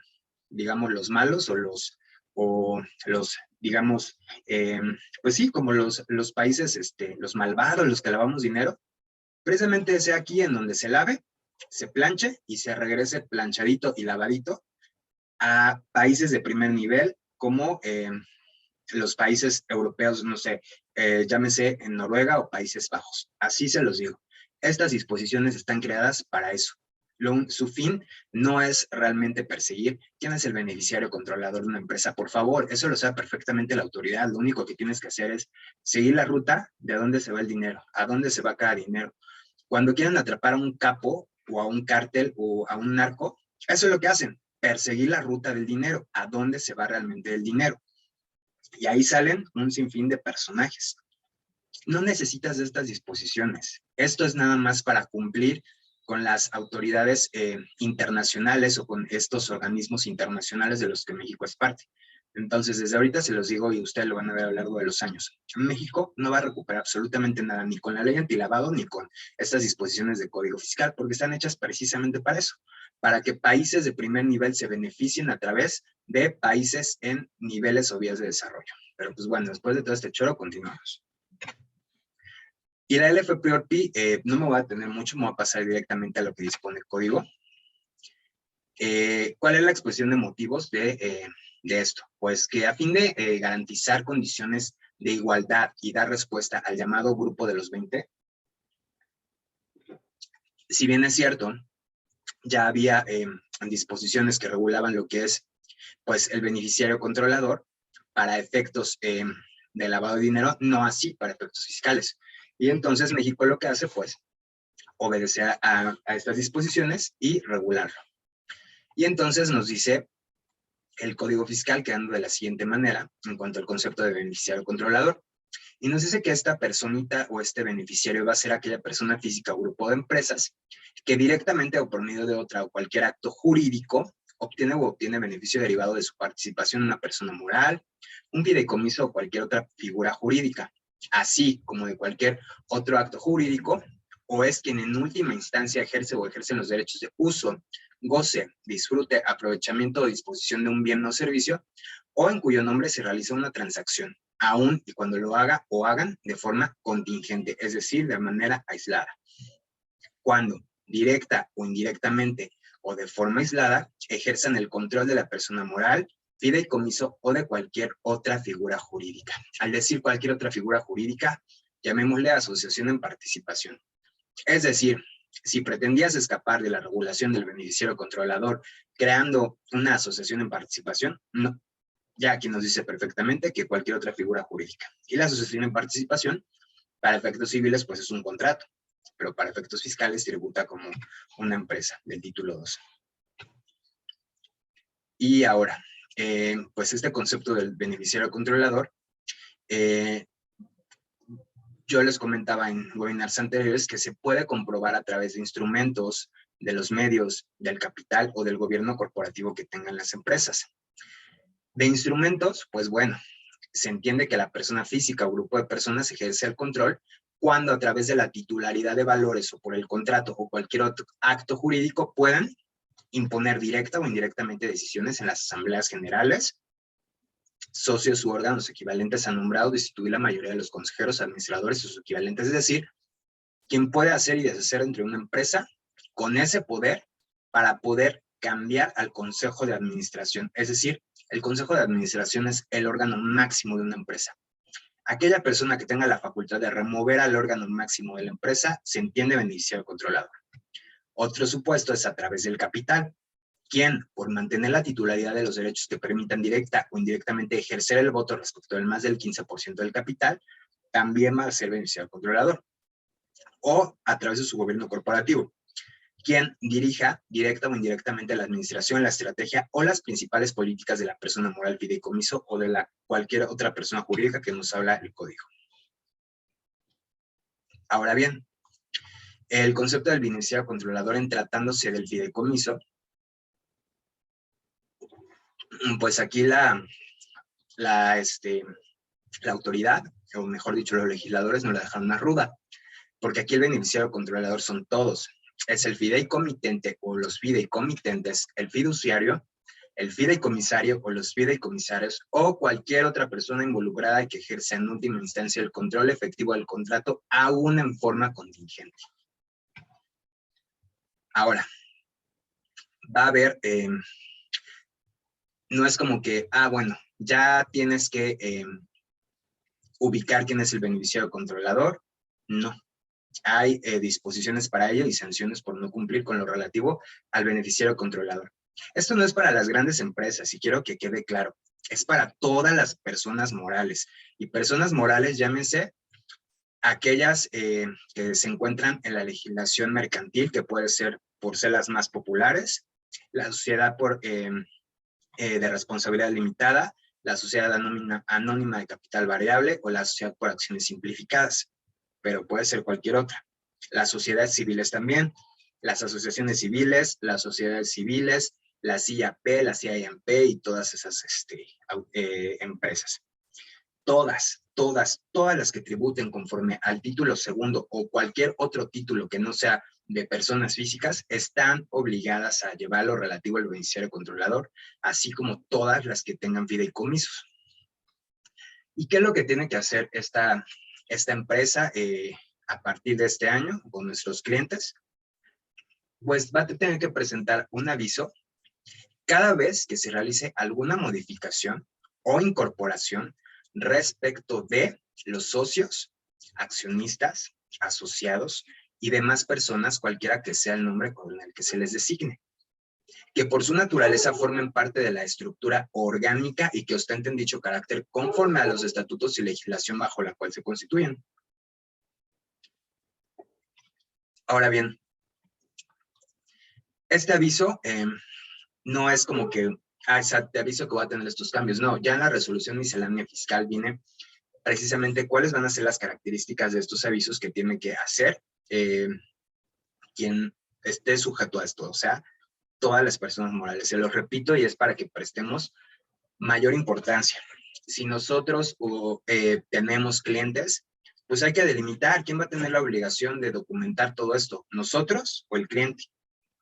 digamos, los malos o los digamos, pues sí, como los países, los malvados, los que lavamos dinero, precisamente sea aquí en donde se lave, se planche y se regrese planchadito y lavadito a países de primer nivel como los países europeos, no sé, llámese en Noruega o Países Bajos. Así se los digo. Estas disposiciones están creadas para eso. Su fin no es realmente perseguir quién es el beneficiario controlador de una empresa. Por favor, eso lo sabe perfectamente la autoridad. Lo único que tienes que hacer es seguir la ruta de a dónde se va el dinero, a dónde se va cada dinero. Cuando quieren atrapar a un capo o a un cártel o a un narco, eso es lo que hacen, perseguir la ruta del dinero, a dónde se va realmente el dinero. Y ahí salen un sinfín de personajes. No necesitas de estas disposiciones. Esto es nada más para cumplir con las autoridades internacionales o con estos organismos internacionales de los que México es parte. Entonces, desde ahorita se los digo y ustedes lo van a ver a lo largo de los años. México no va a recuperar absolutamente nada, ni con la ley antilavado, ni con estas disposiciones de código fiscal, porque están hechas precisamente para eso, para que países de primer nivel se beneficien a través de países en niveles o vías de desarrollo. Pero pues bueno, después de todo este choro, continuamos. Y la LFPORPI, no me voy a detener mucho, me voy a pasar directamente a lo que dispone el código. ¿Cuál es la exposición de motivos de esto? Pues que a fin de garantizar condiciones de igualdad y dar respuesta al llamado grupo de los 20, si bien es cierto, ya había disposiciones que regulaban lo que es pues, el beneficiario controlador para efectos de lavado de dinero, no así para efectos fiscales. Y entonces México lo que hace, pues, obedecer a estas disposiciones y regularlo. Y entonces nos dice el Código Fiscal, quedando de la siguiente manera, en cuanto al concepto de beneficiario controlador. Y nos dice que esta personita o este beneficiario va a ser aquella persona física o grupo de empresas que directamente o por medio de otra o cualquier acto jurídico obtiene beneficio derivado de su participación en una persona moral, un fideicomiso o cualquier otra figura jurídica, así como de cualquier otro acto jurídico, o es quien en última instancia ejerce o ejercen los derechos de uso, goce, disfrute, aprovechamiento o disposición de un bien o servicio, o en cuyo nombre se realiza una transacción, aún y cuando lo haga o hagan de forma contingente, es decir, de manera aislada. Cuando, directa o indirectamente o de forma aislada, ejerzan el control de la persona moral, fideicomiso o de cualquier otra figura jurídica. Al decir cualquier otra figura jurídica, llamémosle asociación en participación. Es decir, si pretendías escapar de la regulación del beneficiario controlador creando una asociación en participación, no. Ya aquí nos dice perfectamente que cualquier otra figura jurídica. Y la asociación en participación, para efectos civiles, pues es un contrato, pero para efectos fiscales tributa como una empresa del título 2. Y ahora, pues este concepto del beneficiario controlador yo les comentaba en webinars anteriores que se puede comprobar a través de instrumentos, de los medios, del capital o del gobierno corporativo que tengan las empresas. De instrumentos, pues bueno, se entiende que la persona física o grupo de personas ejerce el control cuando a través de la titularidad de valores o por el contrato o cualquier otro acto jurídico puedan imponer directa o indirectamente decisiones en las asambleas generales, socios u órganos equivalentes a nombrado, destituir la mayoría de los consejeros, administradores o sus equivalentes, es decir, quien puede hacer y deshacer entre una empresa con ese poder para poder cambiar al consejo de administración. Es decir, el consejo de administración es el órgano máximo de una empresa. Aquella persona que tenga la facultad de remover al órgano máximo de la empresa se entiende beneficiario controlador. Otro supuesto es a través del capital, quien, por mantener la titularidad de los derechos que permitan directa o indirectamente ejercer el voto respecto del más del 15% del capital, también va a ser beneficiario controlador. O a través de su gobierno corporativo, quien dirija directa o indirectamente la administración, la estrategia o las principales políticas de la persona moral fideicomiso o de cualquier otra persona jurídica que nos habla el código. Ahora bien, el concepto del beneficiario controlador en tratándose del fideicomiso, pues aquí la autoridad, o mejor dicho, los legisladores nos la dejaron más ruda, porque aquí el beneficiario controlador son todos. Es el fideicomitente o los fideicomitentes, el fiduciario, el fideicomisario o los fideicomisarios o cualquier otra persona involucrada y que ejerza en última instancia el control efectivo del contrato, aún en forma contingente. Ahora, va a haber, no es como que, bueno, ya tienes que ubicar quién es el beneficiario controlador. No. Hay disposiciones para ello y sanciones por no cumplir con lo relativo al beneficiario controlador. Esto no es para las grandes empresas, y quiero que quede claro, es para todas las personas morales. Y personas morales, llámense aquellas que se encuentran en la legislación mercantil, que puede ser por ser las más populares, la sociedad de responsabilidad limitada, la sociedad anónima de capital variable o la sociedad por acciones simplificadas, pero puede ser cualquier otra. Las sociedades civiles también, las asociaciones civiles, las sociedades civiles, las IAP, las IAMP y todas esas empresas. Todas las que tributen conforme al título segundo o cualquier otro título que no sea de personas físicas están obligadas a llevar lo relativo al beneficiario controlador, así como todas las que tengan fideicomisos. ¿Y qué es lo que tiene que hacer esta empresa a partir de este año con nuestros clientes? Pues va a tener que presentar un aviso cada vez que se realice alguna modificación o incorporación respecto de los socios, accionistas, asociados y demás personas, cualquiera que sea el nombre con el que se les designe, que por su naturaleza formen parte de la estructura orgánica y que ostenten dicho carácter conforme a los estatutos y legislación bajo la cual se constituyen. Ahora bien, este aviso no es como que, te aviso que voy a tener estos cambios. No, ya en la resolución miscelánea fiscal viene precisamente cuáles van a ser las características de estos avisos que tiene que hacer quien esté sujeto a esto, o sea, todas las personas morales. Se los repito y es para que prestemos mayor importancia. Si nosotros tenemos clientes, pues hay que delimitar quién va a tener la obligación de documentar todo esto, nosotros o el cliente.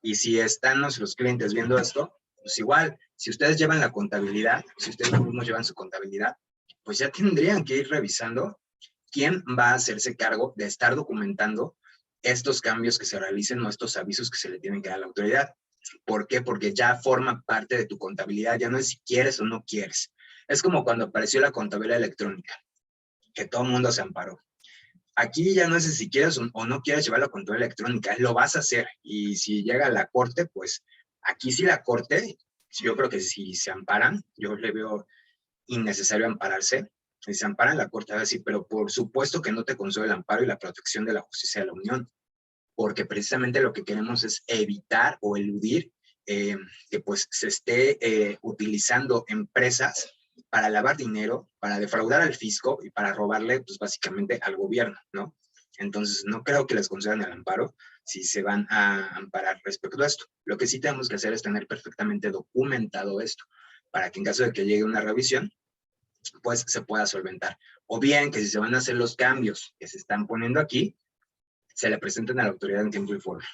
Y si están nuestros clientes viendo esto, pues igual, si ustedes llevan la contabilidad, si ustedes mismos llevan su contabilidad, pues ya tendrían que ir revisando quién va a hacerse cargo de estar documentando estos cambios que se realicen o estos avisos que se le tienen que dar a la autoridad. ¿Por qué? Porque ya forma parte de tu contabilidad, ya no es si quieres o no quieres. Es como cuando apareció la contabilidad electrónica, que todo el mundo se amparó. Aquí ya no es si quieres o no quieres llevar la contabilidad electrónica, lo vas a hacer. Y si llega a la corte, pues aquí sí la corte, yo creo que si se amparan, yo le veo innecesario ampararse. Si se amparan, la corte va a decir, pero por supuesto que no te concede el amparo y la protección de la justicia de la Unión, porque precisamente lo que queremos es evitar o eludir que pues se esté utilizando empresas para lavar dinero, para defraudar al fisco y para robarle, pues básicamente al gobierno, ¿no? Entonces, no creo que les concedan el amparo si se van a amparar respecto a esto. Lo que sí tenemos que hacer es tener perfectamente documentado esto, para que en caso de que llegue una revisión, pues se pueda solventar. O bien que si se van a hacer los cambios que se están poniendo aquí, se le presenten a la autoridad en tiempo y forma.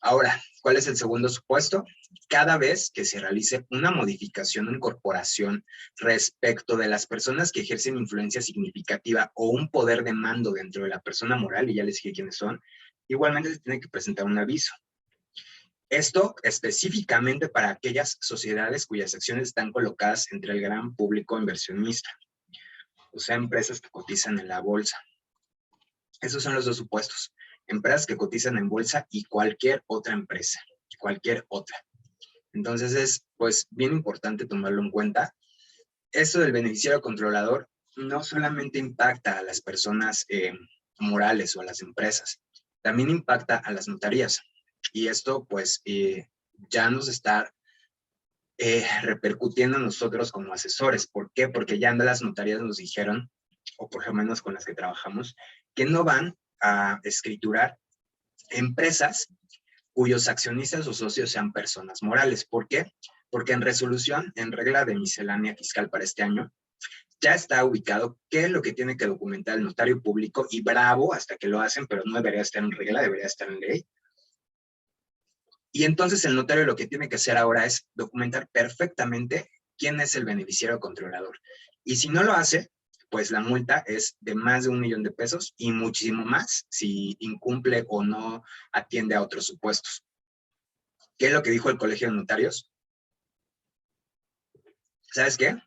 Ahora, ¿cuál es el segundo supuesto? Cada vez que se realice una modificación o incorporación respecto de las personas que ejercen influencia significativa o un poder de mando dentro de la persona moral, y ya les dije quiénes son, igualmente se tiene que presentar un aviso. Esto específicamente para aquellas sociedades cuyas acciones están colocadas entre el gran público inversionista, o sea, empresas que cotizan en la bolsa. Esos son los dos supuestos. Empresas que cotizan en bolsa y cualquier otra empresa, cualquier otra. Entonces es, pues, bien importante tomarlo en cuenta. Esto del beneficiario controlador no solamente impacta a las personas morales o a las empresas, también impacta a las notarías. Y esto, pues, ya nos está repercutiendo a nosotros como asesores. ¿Por qué? Porque ya las notarías nos dijeron, o por lo menos con las que trabajamos, que no van a escriturar empresas cuyos accionistas o socios sean personas morales. ¿Por qué? Porque en resolución, en regla de miscelánea fiscal para este año, ya está ubicado qué es lo que tiene que documentar el notario público, y bravo hasta que lo hacen, pero no debería estar en regla, debería estar en ley. Y entonces el notario lo que tiene que hacer ahora es documentar perfectamente quién es el beneficiario controlador. Y si no lo hace, pues la multa es de más de 1 millón de pesos y muchísimo más si incumple o no atiende a otros supuestos. ¿Qué es lo que dijo el Colegio de Notarios? ¿Sabes qué?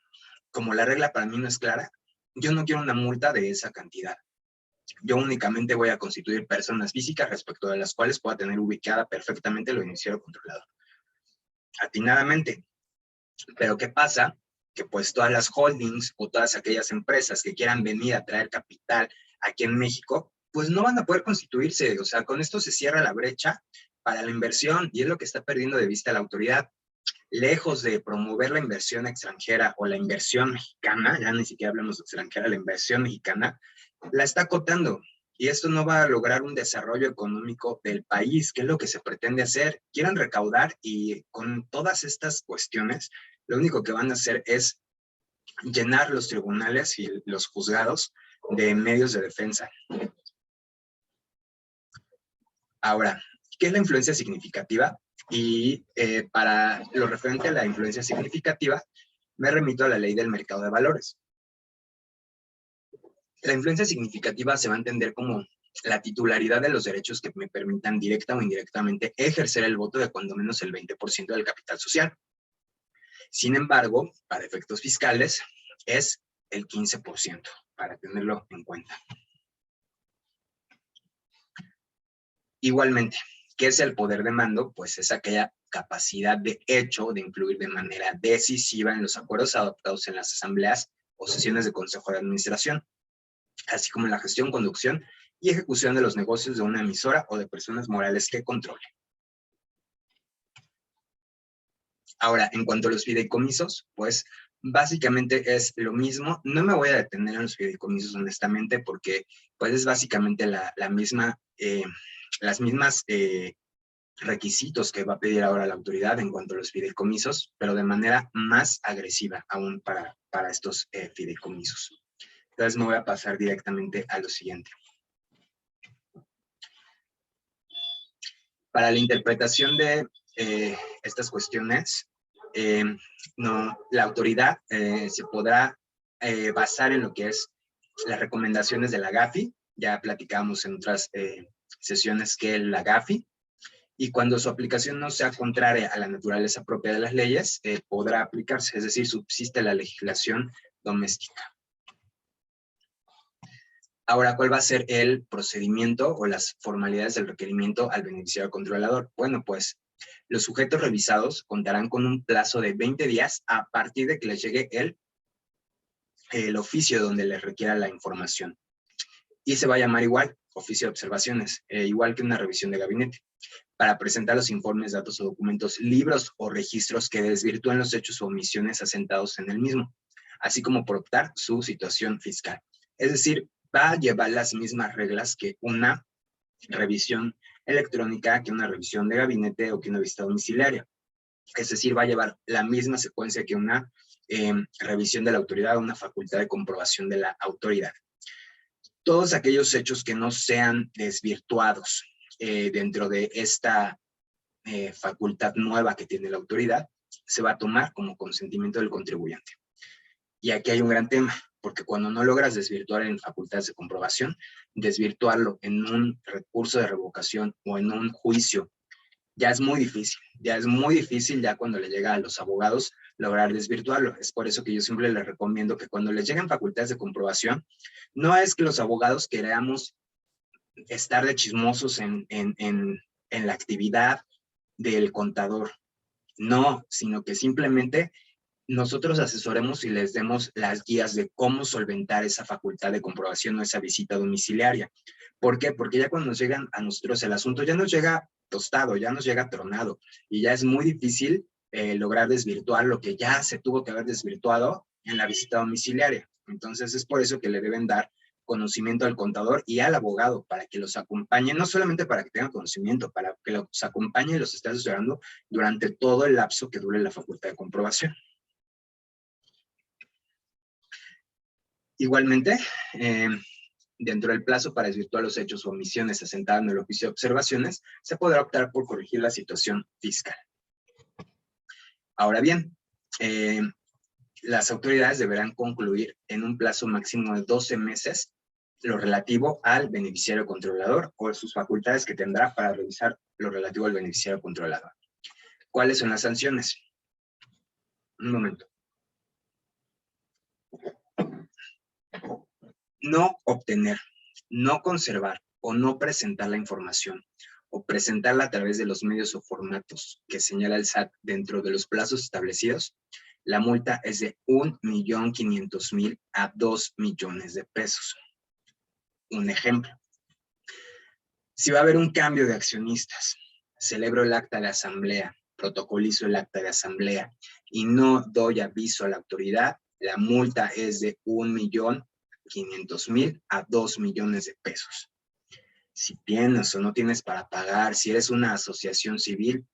Como la regla para mí no es clara, yo no quiero una multa de esa cantidad. Yo únicamente voy a constituir personas físicas respecto de las cuales pueda tener ubicada perfectamente el beneficiario controlador. Atinadamente. Pero ¿qué pasa? Que pues todas las holdings o todas aquellas empresas que quieran venir a traer capital aquí en México, pues no van a poder constituirse. O sea, con esto se cierra la brecha para la inversión, y es lo que está perdiendo de vista la autoridad. Lejos de promover la inversión extranjera o la inversión mexicana, ya ni siquiera hablamos de extranjera, la inversión mexicana, la está acotando. Y esto no va a lograr un desarrollo económico del país, que es lo que se pretende hacer. Quieren recaudar, y con todas estas cuestiones, lo único que van a hacer es llenar los tribunales y los juzgados de medios de defensa. Ahora, ¿qué es la influencia significativa? Y para lo referente a la influencia significativa, me remito a la ley del mercado de valores. La influencia significativa se va a entender como la titularidad de los derechos que me permitan directa o indirectamente ejercer el voto de cuando menos el 20% del capital social. Sin embargo, para efectos fiscales, es el 15%, para tenerlo en cuenta. Igualmente, ¿qué es el poder de mando? Pues es aquella capacidad de hecho de influir de manera decisiva en los acuerdos adoptados en las asambleas o sesiones de consejo de administración, así como en la gestión, conducción y ejecución de los negocios de una emisora o de personas morales que controle. Ahora, en cuanto a los fideicomisos, pues básicamente es lo mismo. No me voy a detener en los fideicomisos, honestamente, porque pues es básicamente la misma, las mismas requisitos que va a pedir ahora la autoridad en cuanto a los fideicomisos, pero de manera más agresiva aún para estos fideicomisos. Entonces me voy a pasar directamente a lo siguiente. Para la interpretación de estas cuestiones, la autoridad se podrá basar en lo que es las recomendaciones de la GAFI. Ya platicamos en otras sesiones que la GAFI, y cuando su aplicación no sea contraria a la naturaleza propia de las leyes, podrá aplicarse, es decir, subsiste la legislación doméstica. Ahora, ¿cuál va a ser el procedimiento o las formalidades del requerimiento al beneficiario controlador? Bueno, pues los sujetos revisados contarán con un plazo de 20 días a partir de que les llegue el oficio donde les requiera la información. Y se va a llamar igual oficio de observaciones, igual que una revisión de gabinete, para presentar los informes, datos o documentos, libros o registros que desvirtúen los hechos o omisiones asentados en el mismo, así como por optar su situación fiscal. Es decir, va a llevar las mismas reglas que una revisión electrónica, que una revisión de gabinete o que una visita domiciliaria. Es decir, va a llevar la misma secuencia que una revisión de la autoridad, una facultad de comprobación de la autoridad. Todos aquellos hechos que no sean desvirtuados dentro de esta facultad nueva que tiene la autoridad, se va a tomar como consentimiento del contribuyente. Y aquí hay un gran tema, porque cuando no logras desvirtuar en facultades de comprobación, desvirtuarlo en un recurso de revocación o en un juicio, ya es muy difícil. Ya cuando le llega a los abogados lograr desvirtuarlo. Es por eso que yo siempre les recomiendo que cuando les lleguen facultades de comprobación, no es que los abogados queramos estar de chismosos en la actividad del contador. No, sino que simplemente nosotros asesoremos y les demos las guías de cómo solventar esa facultad de comprobación o esa visita domiciliaria. ¿Por qué? Porque ya cuando nos llegan a nosotros el asunto, ya nos llega tostado, ya nos llega tronado, y ya es muy difícil lograr desvirtuar lo que ya se tuvo que haber desvirtuado en la visita domiciliaria. Entonces es por eso que le deben dar conocimiento al contador y al abogado para que los acompañe, no solamente para que tengan conocimiento, para que los acompañe y los esté asesorando durante todo el lapso que dure la facultad de comprobación. Igualmente, dentro del plazo para desvirtuar los hechos o omisiones asentadas en el oficio de observaciones, se podrá optar por corregir la situación fiscal. Ahora bien, las autoridades deberán concluir en un plazo máximo de 12 meses lo relativo al beneficiario controlador o sus facultades que tendrá para revisar lo relativo al beneficiario controlador. ¿Cuáles son las sanciones? Un momento. No obtener, no conservar o no presentar la información o presentarla a través de los medios o formatos que señala el SAT dentro de los plazos establecidos, la multa es de 1.500.000 a 2 millones de pesos. Un ejemplo. Si va a haber un cambio de accionistas, celebro el acta de asamblea, protocolizo el acta de asamblea y no doy aviso a la autoridad, la multa es de 1.500.000 a 2 millones de pesos. Si tienes o no tienes para pagar, si eres una asociación civil,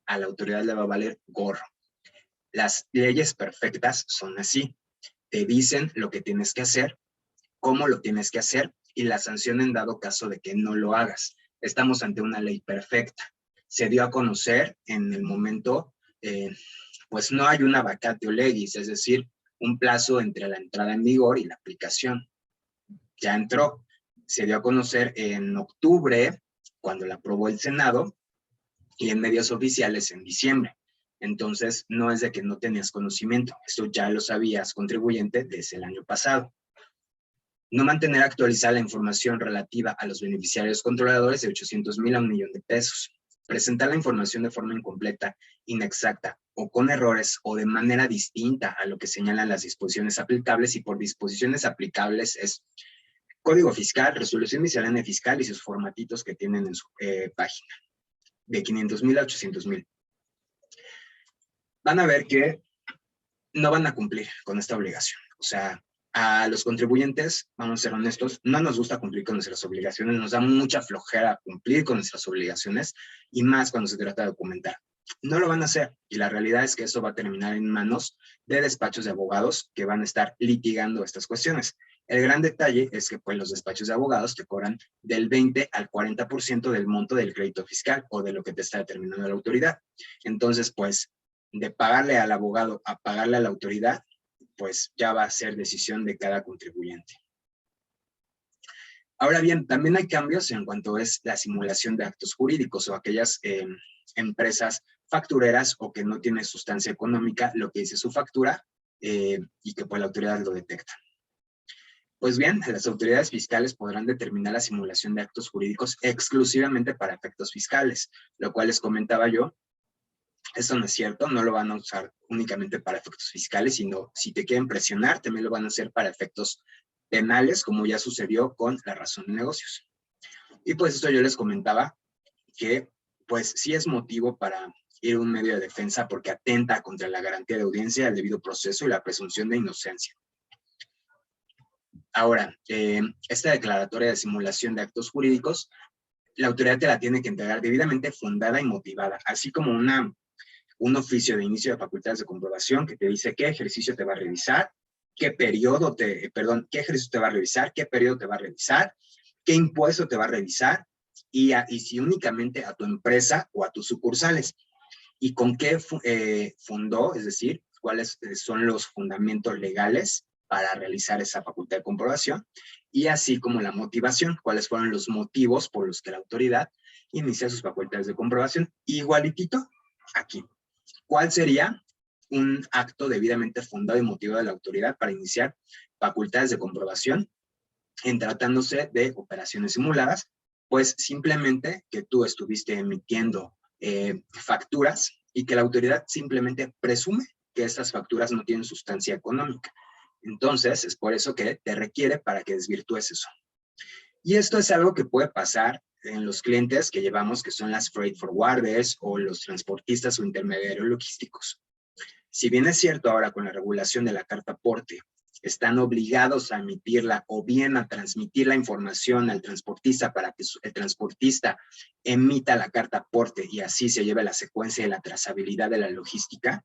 a la autoridad le va a valer gorro. Las leyes perfectas son así. Te dicen lo que tienes que hacer, cómo lo tienes que hacer y la sanción en dado caso de que no lo hagas. Estamos ante una ley perfecta. Se dio a conocer en el momento, pues no hay una vacatio legis, es decir, un plazo entre la entrada en vigor y la aplicación. Ya entró. Se dio a conocer en octubre, cuando la aprobó el Senado, y en medios oficiales en diciembre. Entonces, no es de que no tenías conocimiento. Esto ya lo sabías, contribuyente, desde el año pasado. No mantener actualizada la información relativa a los beneficiarios controladores de 800.000 a 1 millón de pesos. Presentar la información de forma incompleta, inexacta o con errores o de manera distinta a lo que señalan las disposiciones aplicables, y por disposiciones aplicables es Código Fiscal, Resolución Miscelánea Fiscal y sus formatitos que tienen en su página, de 500.000 a 800.000. Van a ver que no van a cumplir con esta obligación. O sea, a los contribuyentes, vamos a ser honestos, no nos gusta cumplir con nuestras obligaciones, nos da mucha flojera cumplir con nuestras obligaciones, y más cuando se trata de documentar. No lo van a hacer, y la realidad es que eso va a terminar en manos de despachos de abogados que van a estar litigando estas cuestiones. El gran detalle es que pues, los despachos de abogados te cobran del 20 al 40% del monto del crédito fiscal o de lo que te está determinando la autoridad. Entonces, pues, de pagarle al abogado a pagarle a la autoridad, pues ya va a ser decisión de cada contribuyente. Ahora bien, también hay cambios en cuanto es la simulación de actos jurídicos o aquellas empresas factureras o que no tienen sustancia económica lo que dice su factura y que pues la autoridad lo detecta. Pues bien, las autoridades fiscales podrán determinar la simulación de actos jurídicos exclusivamente para efectos fiscales, lo cual les comentaba yo. Esto no es cierto, no lo van a usar únicamente para efectos fiscales, sino si te quieren presionar, también lo van a hacer para efectos penales, como ya sucedió con la razón de negocios. Y pues esto yo les comentaba que pues sí es motivo para ir a un medio de defensa porque atenta contra la garantía de audiencia, el debido proceso y la presunción de inocencia. Ahora, esta declaratoria de simulación de actos jurídicos, la autoridad te la tiene que entregar debidamente fundada y motivada, así como un oficio de inicio de facultades de comprobación que te dice qué ejercicio te va a revisar, qué ejercicio te va a revisar, qué periodo te va a revisar, qué impuesto te va a revisar y si únicamente a tu empresa o a tus sucursales y con qué fundó, es decir, cuáles son los fundamentos legales para realizar esa facultad de comprobación y así como la motivación, cuáles fueron los motivos por los que la autoridad inicia sus facultades de comprobación. Igualitito aquí. ¿Cuál sería un acto debidamente fundado y motivado de la autoridad para iniciar facultades de comprobación en tratándose de operaciones simuladas? Pues simplemente que tú estuviste emitiendo facturas y que la autoridad simplemente presume que estas facturas no tienen sustancia económica. Entonces, es por eso que te requiere para que desvirtúes eso. Y esto es algo que puede pasar en los clientes que llevamos, que son las freight forwarders o los transportistas o intermediarios logísticos. Si bien es cierto ahora con la regulación de la carta aporte, están obligados a emitirla o bien a transmitir la información al transportista para que el transportista emita la carta aporte y así se lleve la secuencia de la trazabilidad de la logística.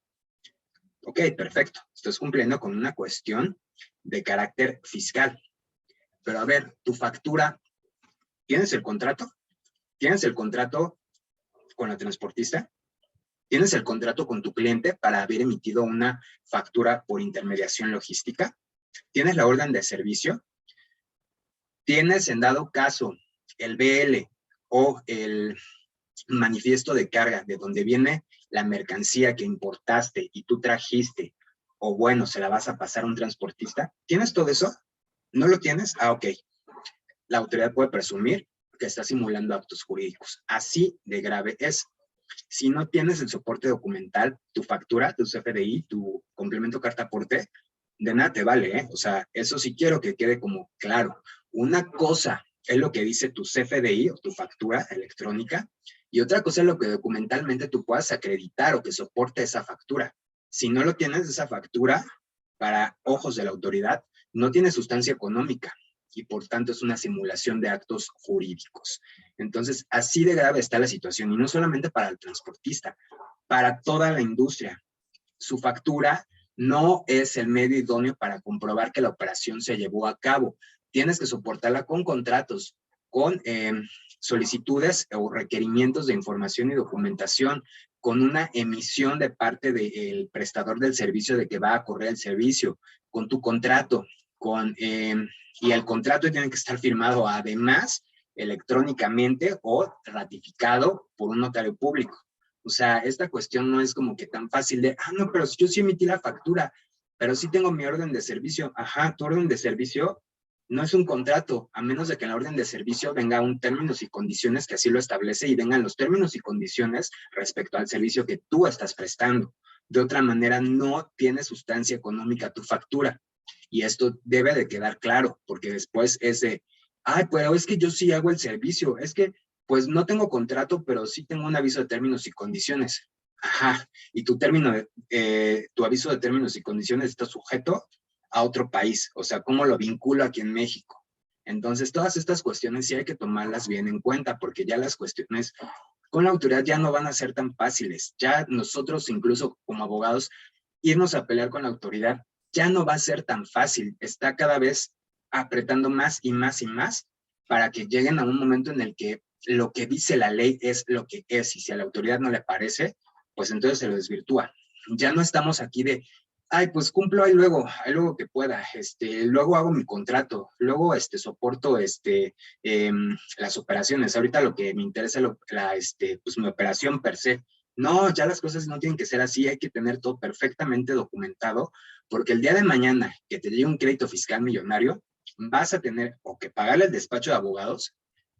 Ok, perfecto. Estás cumpliendo con una cuestión de carácter fiscal. Pero a ver, tu factura, ¿tienes el contrato? ¿Tienes el contrato con la transportista? ¿Tienes el contrato con tu cliente para haber emitido una factura por intermediación logística? ¿Tienes la orden de servicio? ¿Tienes en dado caso el BL o el manifiesto de carga de donde viene la mercancía que importaste y tú trajiste? O bueno, se la vas a pasar a un transportista. ¿Tienes todo eso? ¿No lo tienes? Ah, ok. La autoridad puede presumir que está simulando actos jurídicos. Así de grave es. Si no tienes el soporte documental, tu factura, tu CFDI, tu complemento carta aporte, de nada te vale, ¿eh? O sea, eso sí quiero que quede como claro. Una cosa es lo que dice tu CFDI o tu factura electrónica y otra cosa es lo que documentalmente tú puedas acreditar o que soporte esa factura. Si no lo tienes, esa factura, para ojos de la autoridad, no tiene sustancia económica y por tanto es una simulación de actos jurídicos. Entonces, así de grave está la situación y no solamente para el transportista, para toda la industria. Su factura no es el medio idóneo para comprobar que la operación se llevó a cabo. Tienes que soportarla con contratos, con solicitudes o requerimientos de información y documentación, con una emisión de parte del prestador del servicio de que va a correr el servicio, con tu contrato, y el contrato tiene que estar firmado además electrónicamente o ratificado por un notario público. O sea, esta cuestión no es como que tan fácil de, no, pero yo sí emití la factura, pero sí tengo mi orden de servicio. Ajá, tu orden de servicio no es un contrato, a menos de que en la orden de servicio venga un términos y condiciones que así lo establece y vengan los términos y condiciones respecto al servicio que tú estás prestando. De otra manera, no tiene sustancia económica tu factura. Y esto debe de quedar claro, porque después es de, pero es que yo sí hago el servicio, es que pues no tengo contrato, pero sí tengo un aviso de términos y condiciones. Ajá, y tu aviso de términos y condiciones está sujeto a otro país, o sea, ¿cómo lo vinculo aquí en México? Entonces, todas estas cuestiones sí hay que tomarlas bien en cuenta, porque ya las cuestiones con la autoridad ya no van a ser tan fáciles. Ya nosotros, incluso como abogados, irnos a pelear con la autoridad ya no va a ser tan fácil. Está cada vez apretando más y más y más para que lleguen a un momento en el que lo que dice la ley es lo que es, y si a la autoridad no le parece, pues entonces se lo desvirtúa. Ya no estamos aquí de, pues cumplo ahí luego que pueda, luego hago mi contrato, luego soporto las operaciones. Ahorita lo que me interesa pues mi operación per se. No, ya las cosas no tienen que ser así, hay que tener todo perfectamente documentado, porque el día de mañana que te llegue un crédito fiscal millonario, vas a tener o que pagarle el despacho de abogados,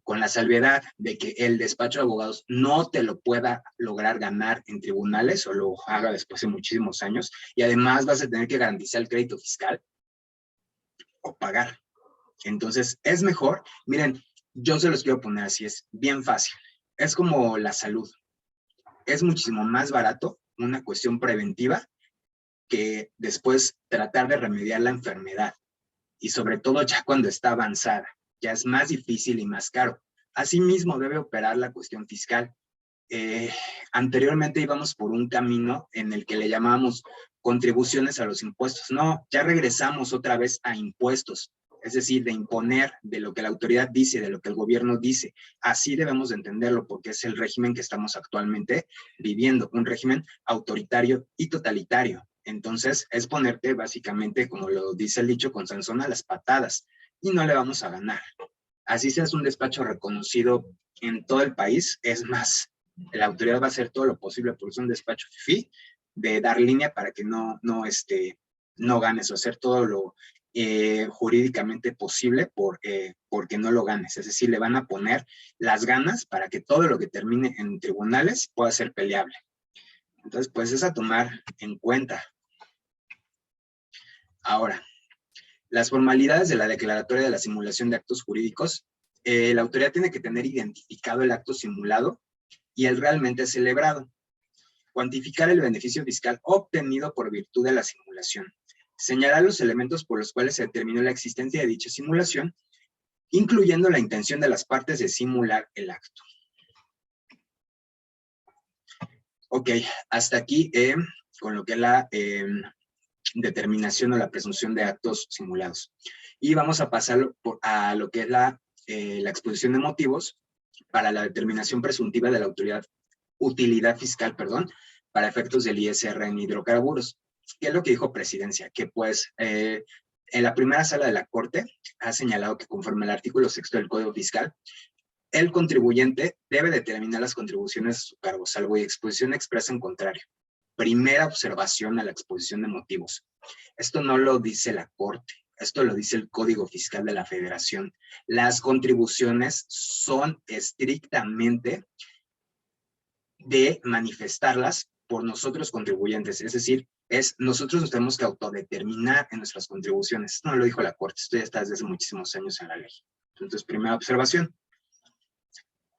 con la salvedad de que el despacho de abogados no te lo pueda lograr ganar en tribunales o lo haga después de muchísimos años, y además vas a tener que garantizar el crédito fiscal o pagar. Entonces, es mejor, miren, Yo se los quiero poner así, es bien fácil. Es como la salud. Es muchísimo más barato una cuestión preventiva que después tratar de remediar la enfermedad. Y sobre todo ya cuando está avanzada. Ya es más difícil y más caro. Asimismo debe operar la cuestión fiscal. Anteriormente íbamos por un camino en el que le llamábamos contribuciones a los impuestos. No, ya regresamos otra vez a impuestos, es decir, de imponer de lo que la autoridad dice, de lo que el gobierno dice. Así debemos de entenderlo porque es el régimen que estamos actualmente viviendo, un régimen autoritario y totalitario. Entonces, es ponerte básicamente, como lo dice el dicho, con Sansón a las patadas y no le vamos a ganar. Así seas un despacho reconocido en todo el país, es más, la autoridad va a hacer todo lo posible por ser un despacho FIFI, de dar línea para que no ganes o hacer todo lo jurídicamente posible porque no lo ganes. Es decir, le van a poner las ganas para que todo lo que termine en tribunales pueda ser peleable. Entonces, pues es a tomar en cuenta. Ahora, las formalidades de la declaratoria de la simulación de actos jurídicos, la autoridad tiene que tener identificado el acto simulado y el realmente celebrado. Cuantificar el beneficio fiscal obtenido por virtud de la simulación. Señalar los elementos por los cuales se determinó la existencia de dicha simulación, incluyendo la intención de las partes de simular el acto. Ok, hasta aquí con lo que es la determinación o la presunción de actos simulados. Y vamos a pasar a lo que es la exposición de motivos para la determinación presuntiva de la utilidad fiscal, para efectos del ISR en hidrocarburos. ¿Qué es lo que dijo Presidencia? Que pues en la primera sala de la Corte ha señalado que conforme al artículo 6 del Código Fiscal, el contribuyente debe determinar las contribuciones a su cargo, salvo y exposición expresa en contrario. Primera observación a la exposición de motivos. Esto no lo dice la Corte, esto lo dice el Código Fiscal de la Federación. Las contribuciones son estrictamente de manifestarlas por nosotros contribuyentes, es decir, nosotros nos tenemos que autodeterminar en nuestras contribuciones. Esto no lo dijo la Corte, esto ya está desde hace muchísimos años en la ley. Entonces, primera observación.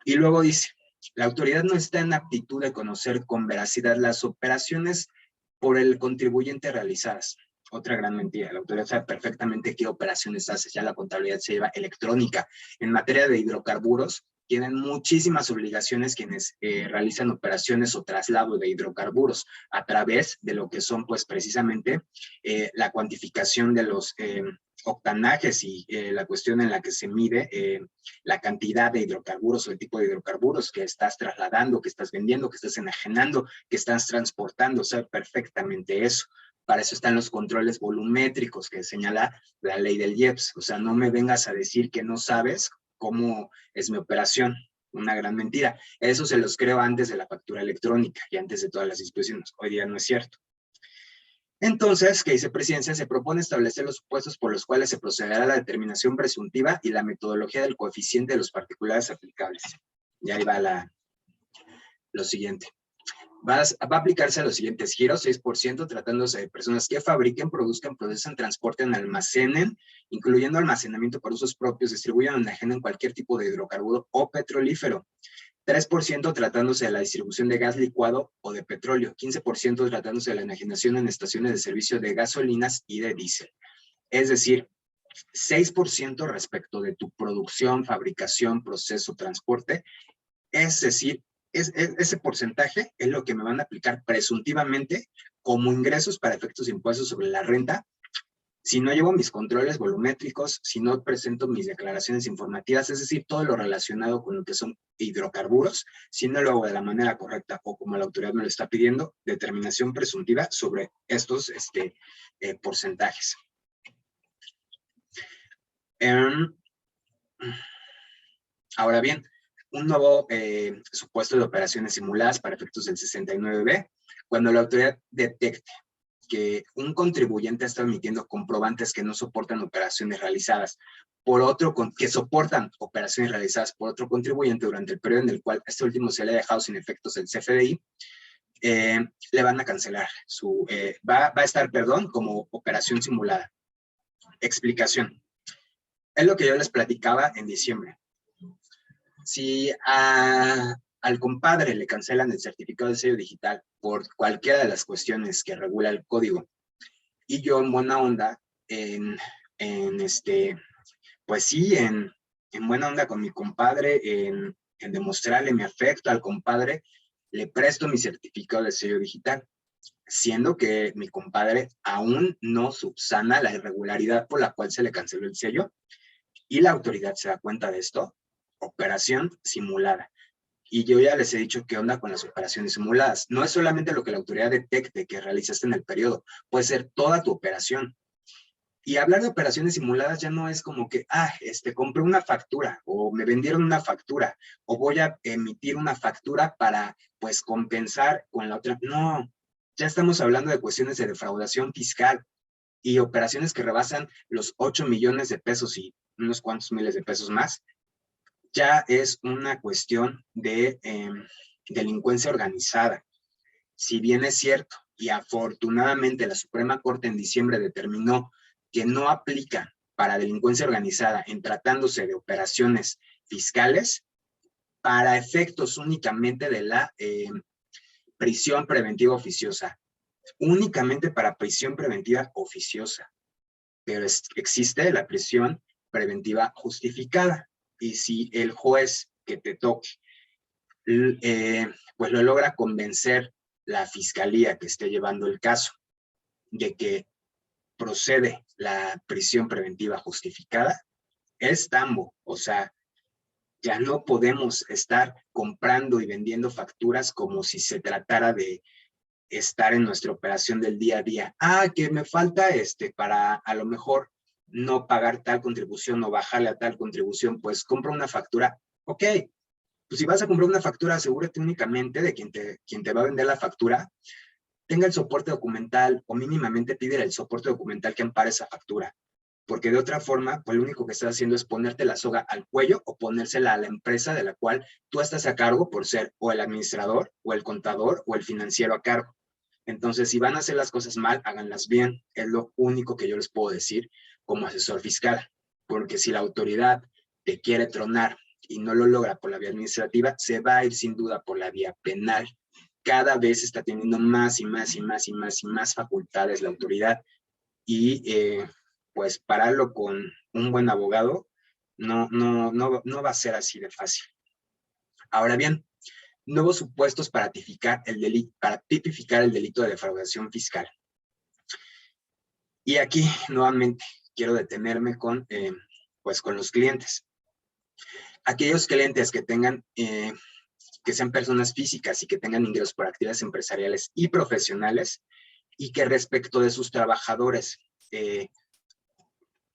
Y luego dice, la autoridad no está en aptitud de conocer con veracidad las operaciones por el contribuyente realizadas. Otra gran mentira, la autoridad sabe perfectamente qué operaciones hace, ya la contabilidad se lleva electrónica. En materia de hidrocarburos, tienen muchísimas obligaciones quienes realizan operaciones o traslado de hidrocarburos a través de lo que son, pues, precisamente la cuantificación de los octanajes y la cuestión en la que se mide la cantidad de hidrocarburos o el tipo de hidrocarburos que estás trasladando, que estás vendiendo, que estás enajenando, que estás transportando, sabe perfectamente eso. Para eso están los controles volumétricos que señala la ley del IEPS. O sea, no me vengas a decir que no sabes cómo es mi operación. Una gran mentira. Eso se los creo antes de la factura electrónica y antes de todas las disposiciones. Hoy día no es cierto. Entonces, ¿qué dice Presidencia? Se propone establecer los supuestos por los cuales se procederá a la determinación presuntiva y la metodología del coeficiente de los particulares aplicables. Y ahí va lo siguiente. Va a aplicarse a los siguientes giros: 6% tratándose de personas que fabriquen, produzcan, procesan, transporten, almacenen, incluyendo almacenamiento para usos propios, distribuyan o enajenen cualquier tipo de hidrocarburo o petrolífero. 3% tratándose de la distribución de gas licuado o de petróleo. 15% tratándose de la enajenación en estaciones de servicio de gasolinas y de diésel. Es decir, 6% respecto de tu producción, fabricación, proceso, transporte. Es decir, ese porcentaje es lo que me van a aplicar presuntivamente como ingresos para efectos de impuestos sobre la renta, si no llevo mis controles volumétricos, si no presento mis declaraciones informativas, es decir, todo lo relacionado con lo que son hidrocarburos, si no lo hago de la manera correcta o como la autoridad me lo está pidiendo, determinación presuntiva sobre estos porcentajes. Ahora bien, un nuevo supuesto de operaciones simuladas para efectos del 69B, cuando la autoridad detecte que un contribuyente está emitiendo comprobantes que no soportan operaciones realizadas por otro, que soportan operaciones realizadas por otro contribuyente durante el periodo en el cual este último se le ha dejado sin efectos el CFDI, le van a cancelar va a estar, como operación simulada. Explicación. Es lo que yo les platicaba en diciembre. Si al compadre le cancelan el certificado de sello digital por cualquiera de las cuestiones que regula el código, y yo en buena onda, pues sí, en buena onda con mi compadre, en demostrarle mi afecto al compadre, le presto mi certificado de sello digital, siendo que mi compadre aún no subsana la irregularidad por la cual se le canceló el sello, y la autoridad se da cuenta de esto. Operación simulada. Y yo ya les he dicho qué onda con las operaciones simuladas. No es solamente lo que la autoridad detecte que realizaste en el periodo, puede ser toda tu operación. Y hablar de operaciones simuladas ya no es como que, compré una factura o me vendieron una factura o voy a emitir una factura para, pues, compensar con la otra. No, ya estamos hablando de cuestiones de defraudación fiscal y operaciones que rebasan los 8 millones de pesos y unos cuantos miles de pesos más. Ya es una cuestión de delincuencia organizada. Si bien es cierto, y afortunadamente la Suprema Corte en diciembre determinó que no aplica para delincuencia organizada en tratándose de operaciones fiscales, para efectos únicamente de la prisión preventiva oficiosa, únicamente para prisión preventiva oficiosa, pero existe la prisión preventiva justificada, y si el juez que te toque pues lo logra convencer la fiscalía que esté llevando el caso de que procede la prisión preventiva justificada, es tambo. O sea, ya no podemos estar comprando y vendiendo facturas como si se tratara de estar en nuestra operación del día a día. Que me falta para a lo mejor no pagar tal contribución o bajarle a tal contribución, pues compra una factura. Ok, pues si vas a comprar una factura, asegúrate únicamente de quien te va a vender la factura tenga el soporte documental o mínimamente pídele el soporte documental que ampare esa factura. Porque de otra forma, pues lo único que estás haciendo es ponerte la soga al cuello o ponérsela a la empresa de la cual tú estás a cargo por ser o el administrador o el contador o el financiero a cargo. Entonces, si van a hacer las cosas mal, háganlas bien. Es lo único que yo les puedo decir como asesor fiscal. Porque si la autoridad te quiere tronar y no lo logra por la vía administrativa, se va a ir sin duda por la vía penal. Cada vez está teniendo más y más y más y más y más facultades la autoridad, y pues pararlo con un buen abogado no va a ser así de fácil. Ahora bien, nuevos supuestos para tipificar el delito de defraudación fiscal. Y aquí nuevamente quiero detenerme con los clientes. Aquellos clientes que tengan, que sean personas físicas y que tengan ingresos por actividades empresariales y profesionales, y que respecto de sus trabajadores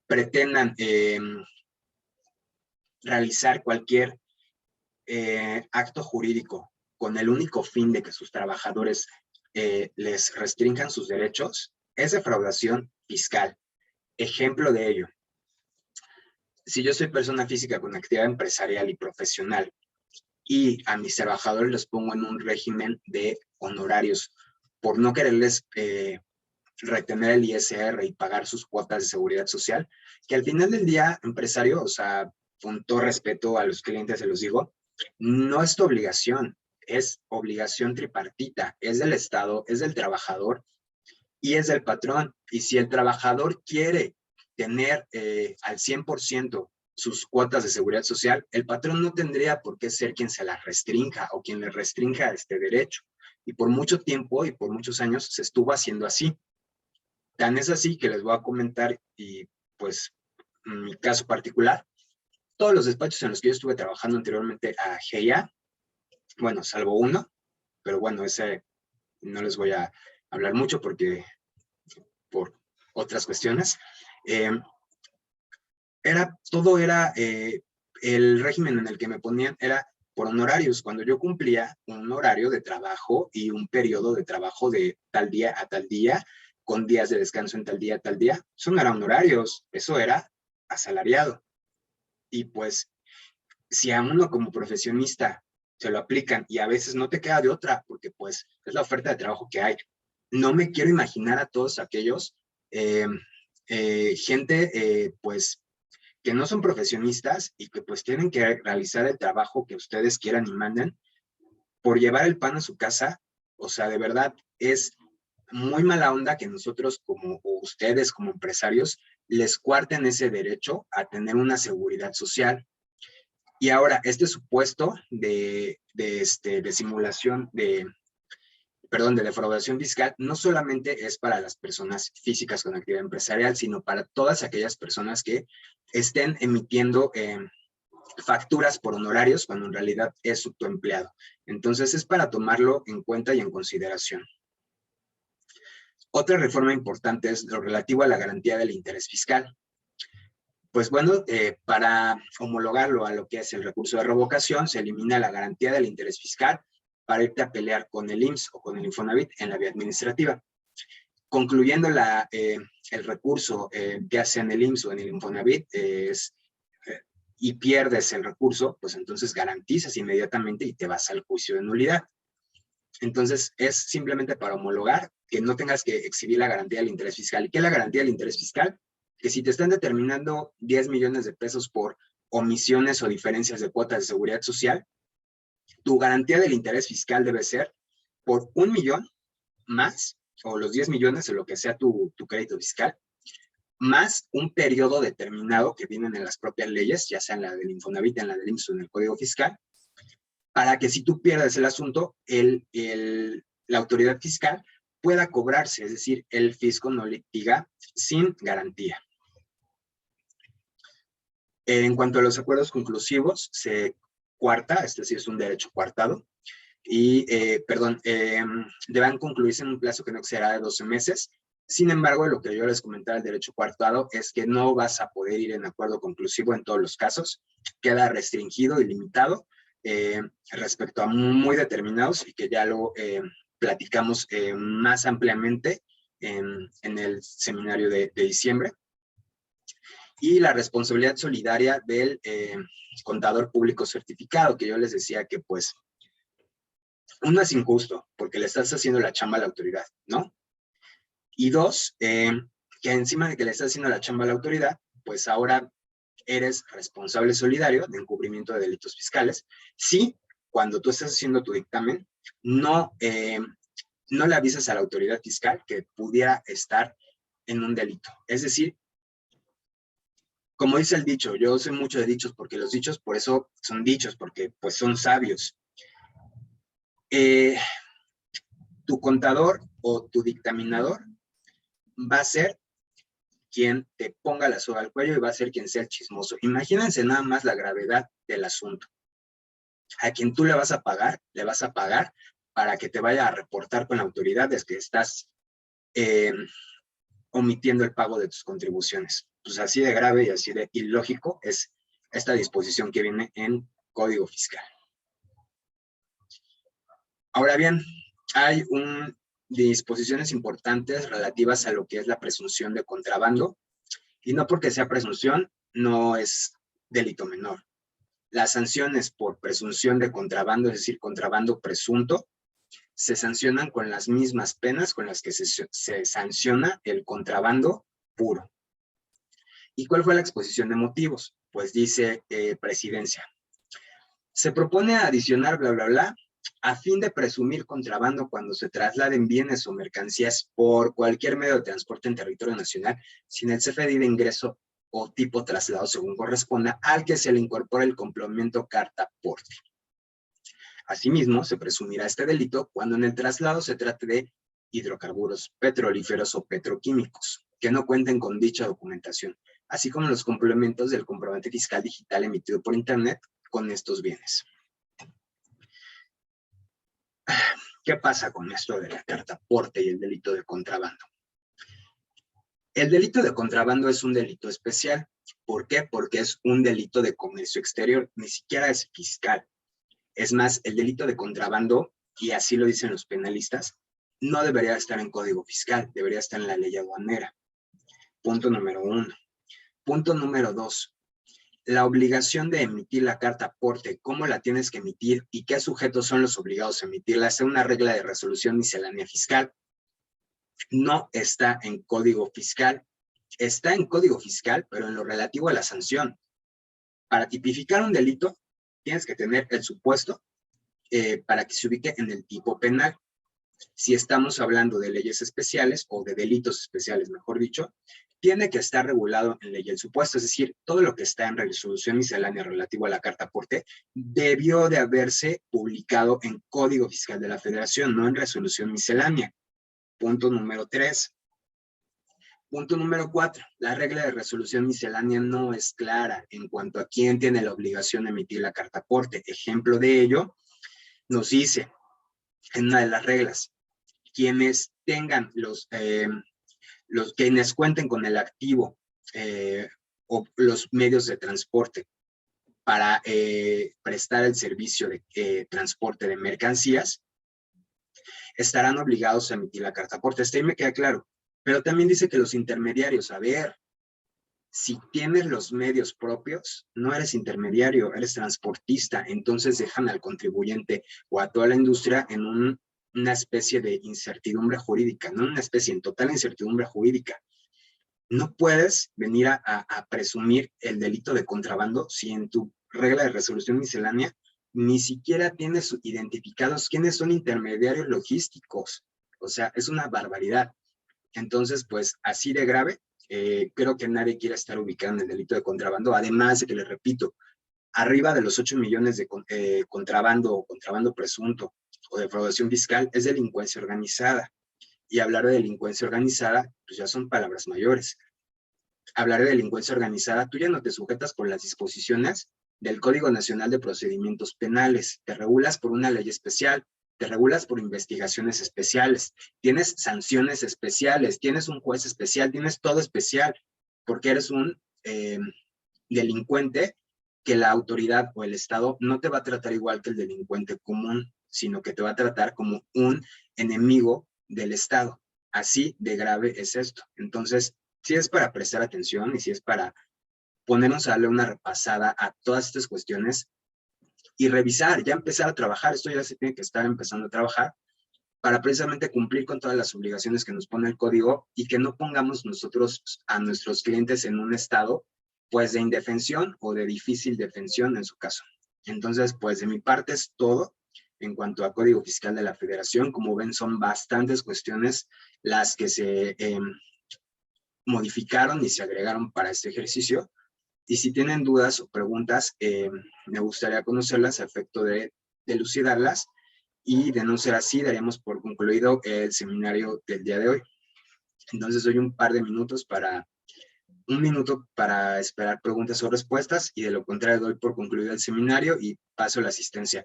pretendan realizar cualquier acto jurídico con el único fin de que sus trabajadores les restrinjan sus derechos, es defraudación fiscal. Ejemplo de ello: si yo soy persona física con actividad empresarial y profesional y a mis trabajadores los pongo en un régimen de honorarios por no quererles retener el ISR y pagar sus cuotas de seguridad social, que al final del día, empresario, o sea, con todo respeto a los clientes se los digo, no es tu obligación, es obligación tripartita, es del Estado, es del trabajador y es del patrón. Y si el trabajador quiere tener al 100% sus cuotas de seguridad social, el patrón no tendría por qué ser quien se las restrinja o quien le restrinja este derecho. Y por mucho tiempo y por muchos años se estuvo haciendo así. Tan es así que les voy a comentar, y pues en mi caso particular, todos los despachos en los que yo estuve trabajando anteriormente a GIA, bueno, salvo uno, pero bueno, ese no les voy a hablar mucho porque por otras cuestiones, todo era, el régimen en el que me ponían era por honorarios. Cuando yo cumplía un horario de trabajo y un periodo de trabajo de tal día a tal día, con días de descanso en tal día a tal día, eso no eran honorarios, eso era asalariado. Y pues, si a uno como profesionista se lo aplican y a veces no te queda de otra, porque pues es la oferta de trabajo que hay. No me quiero imaginar a todos aquellos gente pues que no son profesionistas y que pues tienen que realizar el trabajo que ustedes quieran y manden por llevar el pan a su casa. O sea, de verdad es muy mala onda que nosotros o ustedes como empresarios les cuarten ese derecho a tener una seguridad social. Y ahora, este supuesto de simulación de defraudación fiscal, no solamente es para las personas físicas con actividad empresarial, sino para todas aquellas personas que estén emitiendo facturas por honorarios cuando en realidad es tu empleado. Entonces es para tomarlo en cuenta y en consideración. Otra reforma importante es lo relativo a la garantía del interés fiscal. Pues bueno, para homologarlo a lo que es el recurso de revocación, se elimina la garantía del interés fiscal para irte a pelear con el IMSS o con el Infonavit en la vía administrativa. Concluyendo el recurso, ya sea en el IMSS o en el Infonavit, y pierdes el recurso, pues entonces garantizas inmediatamente y te vas al juicio de nulidad. Entonces es simplemente para homologar que no tengas que exhibir la garantía del interés fiscal. ¿Y qué es la garantía del interés fiscal? Que si te están determinando 10 millones de pesos por omisiones o diferencias de cuotas de seguridad social, tu garantía del interés fiscal debe ser por 1 millón más, o los 10 millones de lo que sea tu crédito fiscal, más un periodo determinado que vienen en las propias leyes, ya sea en la del Infonavit, en la del IMSS o en el Código Fiscal, para que si tú pierdes el asunto, la autoridad fiscal pueda cobrarse, es decir, el fisco no litiga sin garantía. En cuanto a los acuerdos conclusivos, se cuarta, este sí es un derecho cuartado, y, deberán concluirse en un plazo que no excederá de 12 meses. Sin embargo, lo que yo les comentaba del derecho cuartado es que no vas a poder ir en acuerdo conclusivo en todos los casos, queda restringido y limitado respecto a muy determinados y que ya lo platicamos más ampliamente en el seminario de diciembre. Y la responsabilidad solidaria del contador público certificado, que yo les decía que pues uno es injusto porque le estás haciendo la chamba a la autoridad, ¿no? Y dos, que encima de que le estás haciendo la chamba a la autoridad, pues ahora eres responsable solidario de encubrimiento de delitos fiscales. Si cuando tú estás haciendo tu dictamen, no le avisas a la autoridad fiscal que pudiera estar en un delito. Es decir, como dice el dicho, yo sé mucho de dichos porque los dichos por eso son dichos, porque pues son sabios. Tu contador o tu dictaminador va a ser quien te ponga la soga al cuello y va a ser quien sea el chismoso. Imagínense nada más la gravedad del asunto. A quien tú le vas a pagar para que te vaya a reportar con la autoridad de que estás omitiendo el pago de tus contribuciones. Pues así de grave y así de ilógico es esta disposición que viene en Código Fiscal. Ahora bien, hay disposiciones importantes relativas a lo que es la presunción de contrabando, y no porque sea presunción, no es delito menor. Las sanciones por presunción de contrabando, es decir, contrabando presunto, se sancionan con las mismas penas con las que se sanciona el contrabando puro. ¿Y cuál fue la exposición de motivos? Pues dice Presidencia. Se propone adicionar bla, bla, bla, a fin de presumir contrabando cuando se trasladen bienes o mercancías por cualquier medio de transporte en territorio nacional sin el CFDI de ingreso o tipo traslado según corresponda, al que se le incorpora el complemento carta aporte. Asimismo, se presumirá este delito cuando en el traslado se trate de hidrocarburos petrolíferos o petroquímicos que no cuenten con dicha documentación, así como los complementos del comprobante fiscal digital emitido por Internet con estos bienes. ¿Qué pasa con esto de la carta aporte y el delito de contrabando? El delito de contrabando es un delito especial. ¿Por qué? Porque es un delito de comercio exterior, ni siquiera es fiscal. Es más, el delito de contrabando, y así lo dicen los penalistas, no debería estar en Código Fiscal, debería estar en la ley aduanera. Punto número 1. Punto número 2. La obligación de emitir la carta aporte, cómo la tienes que emitir y qué sujetos son los obligados a emitirla, es una regla de resolución miscelánea fiscal. No está en Código Fiscal. está en Código Fiscal, pero en lo relativo a la sanción. Para tipificar un delito, tienes que tener el supuesto para que se ubique en el tipo penal. Si estamos hablando de leyes especiales o de delitos especiales, mejor dicho, tiene que estar regulado en ley el supuesto, es decir, todo lo que está en resolución miscelánea relativo a la carta aporte debió de haberse publicado en Código Fiscal de la Federación, no en resolución miscelánea. Punto número 3. Punto número 4. La regla de resolución miscelánea no es clara en cuanto a quién tiene la obligación de emitir la carta aporte. Ejemplo de ello, nos dice en una de las reglas, quienes tengan quienes cuenten con el activo o los medios de transporte para prestar el servicio de transporte de mercancías, estarán obligados a emitir la carta aporte. Hasta ahí me queda claro. Pero también dice que los intermediarios, a ver, si tienes los medios propios, no eres intermediario, eres transportista, entonces dejan al contribuyente o a toda la industria en una especie de incertidumbre jurídica, no una especie, en total incertidumbre jurídica. No puedes venir a presumir el delito de contrabando si en tu regla de resolución miscelánea ni siquiera tienes identificados quiénes son intermediarios logísticos. O sea, es una barbaridad. Entonces, pues así de grave, creo que nadie quiere estar ubicado en el delito de contrabando, además de que, les repito, arriba de los 8 millones de contrabando o contrabando presunto o defraudación fiscal es delincuencia organizada. Y hablar de delincuencia organizada, pues ya son palabras mayores. Hablar de delincuencia organizada, tú ya no te sujetas por las disposiciones del Código Nacional de Procedimientos Penales, te regulas por una ley especial, te regulas por investigaciones especiales, tienes sanciones especiales, tienes un juez especial, tienes todo especial, porque eres un delincuente que la autoridad o el Estado no te va a tratar igual que el delincuente común, sino que te va a tratar como un enemigo del Estado. Así de grave es esto. Entonces, si es para prestar atención y si es para ponernos a darle una repasada a todas estas cuestiones y revisar, ya empezar a trabajar, esto ya se tiene que estar empezando a trabajar para precisamente cumplir con todas las obligaciones que nos pone el código y que no pongamos nosotros a nuestros clientes en un estado pues de indefensión o de difícil defensión en su caso. Entonces, pues de mi parte es todo en cuanto a Código Fiscal de la Federación. Como ven, son bastantes cuestiones las que se modificaron y se agregaron para este ejercicio. Y si tienen dudas o preguntas, me gustaría conocerlas a efecto de elucidarlas. Y de no ser así, daríamos por concluido el seminario del día de hoy. Entonces doy un minuto para esperar preguntas o respuestas, y de lo contrario doy por concluido el seminario y paso la asistencia.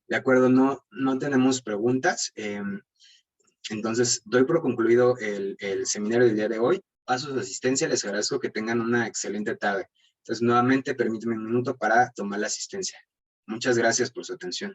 De acuerdo, no tenemos preguntas. Entonces, doy por concluido el seminario del día de hoy. Paso su asistencia, les agradezco que tengan una excelente tarde. Entonces, nuevamente, permítanme un minuto para tomar la asistencia. Muchas gracias por su atención.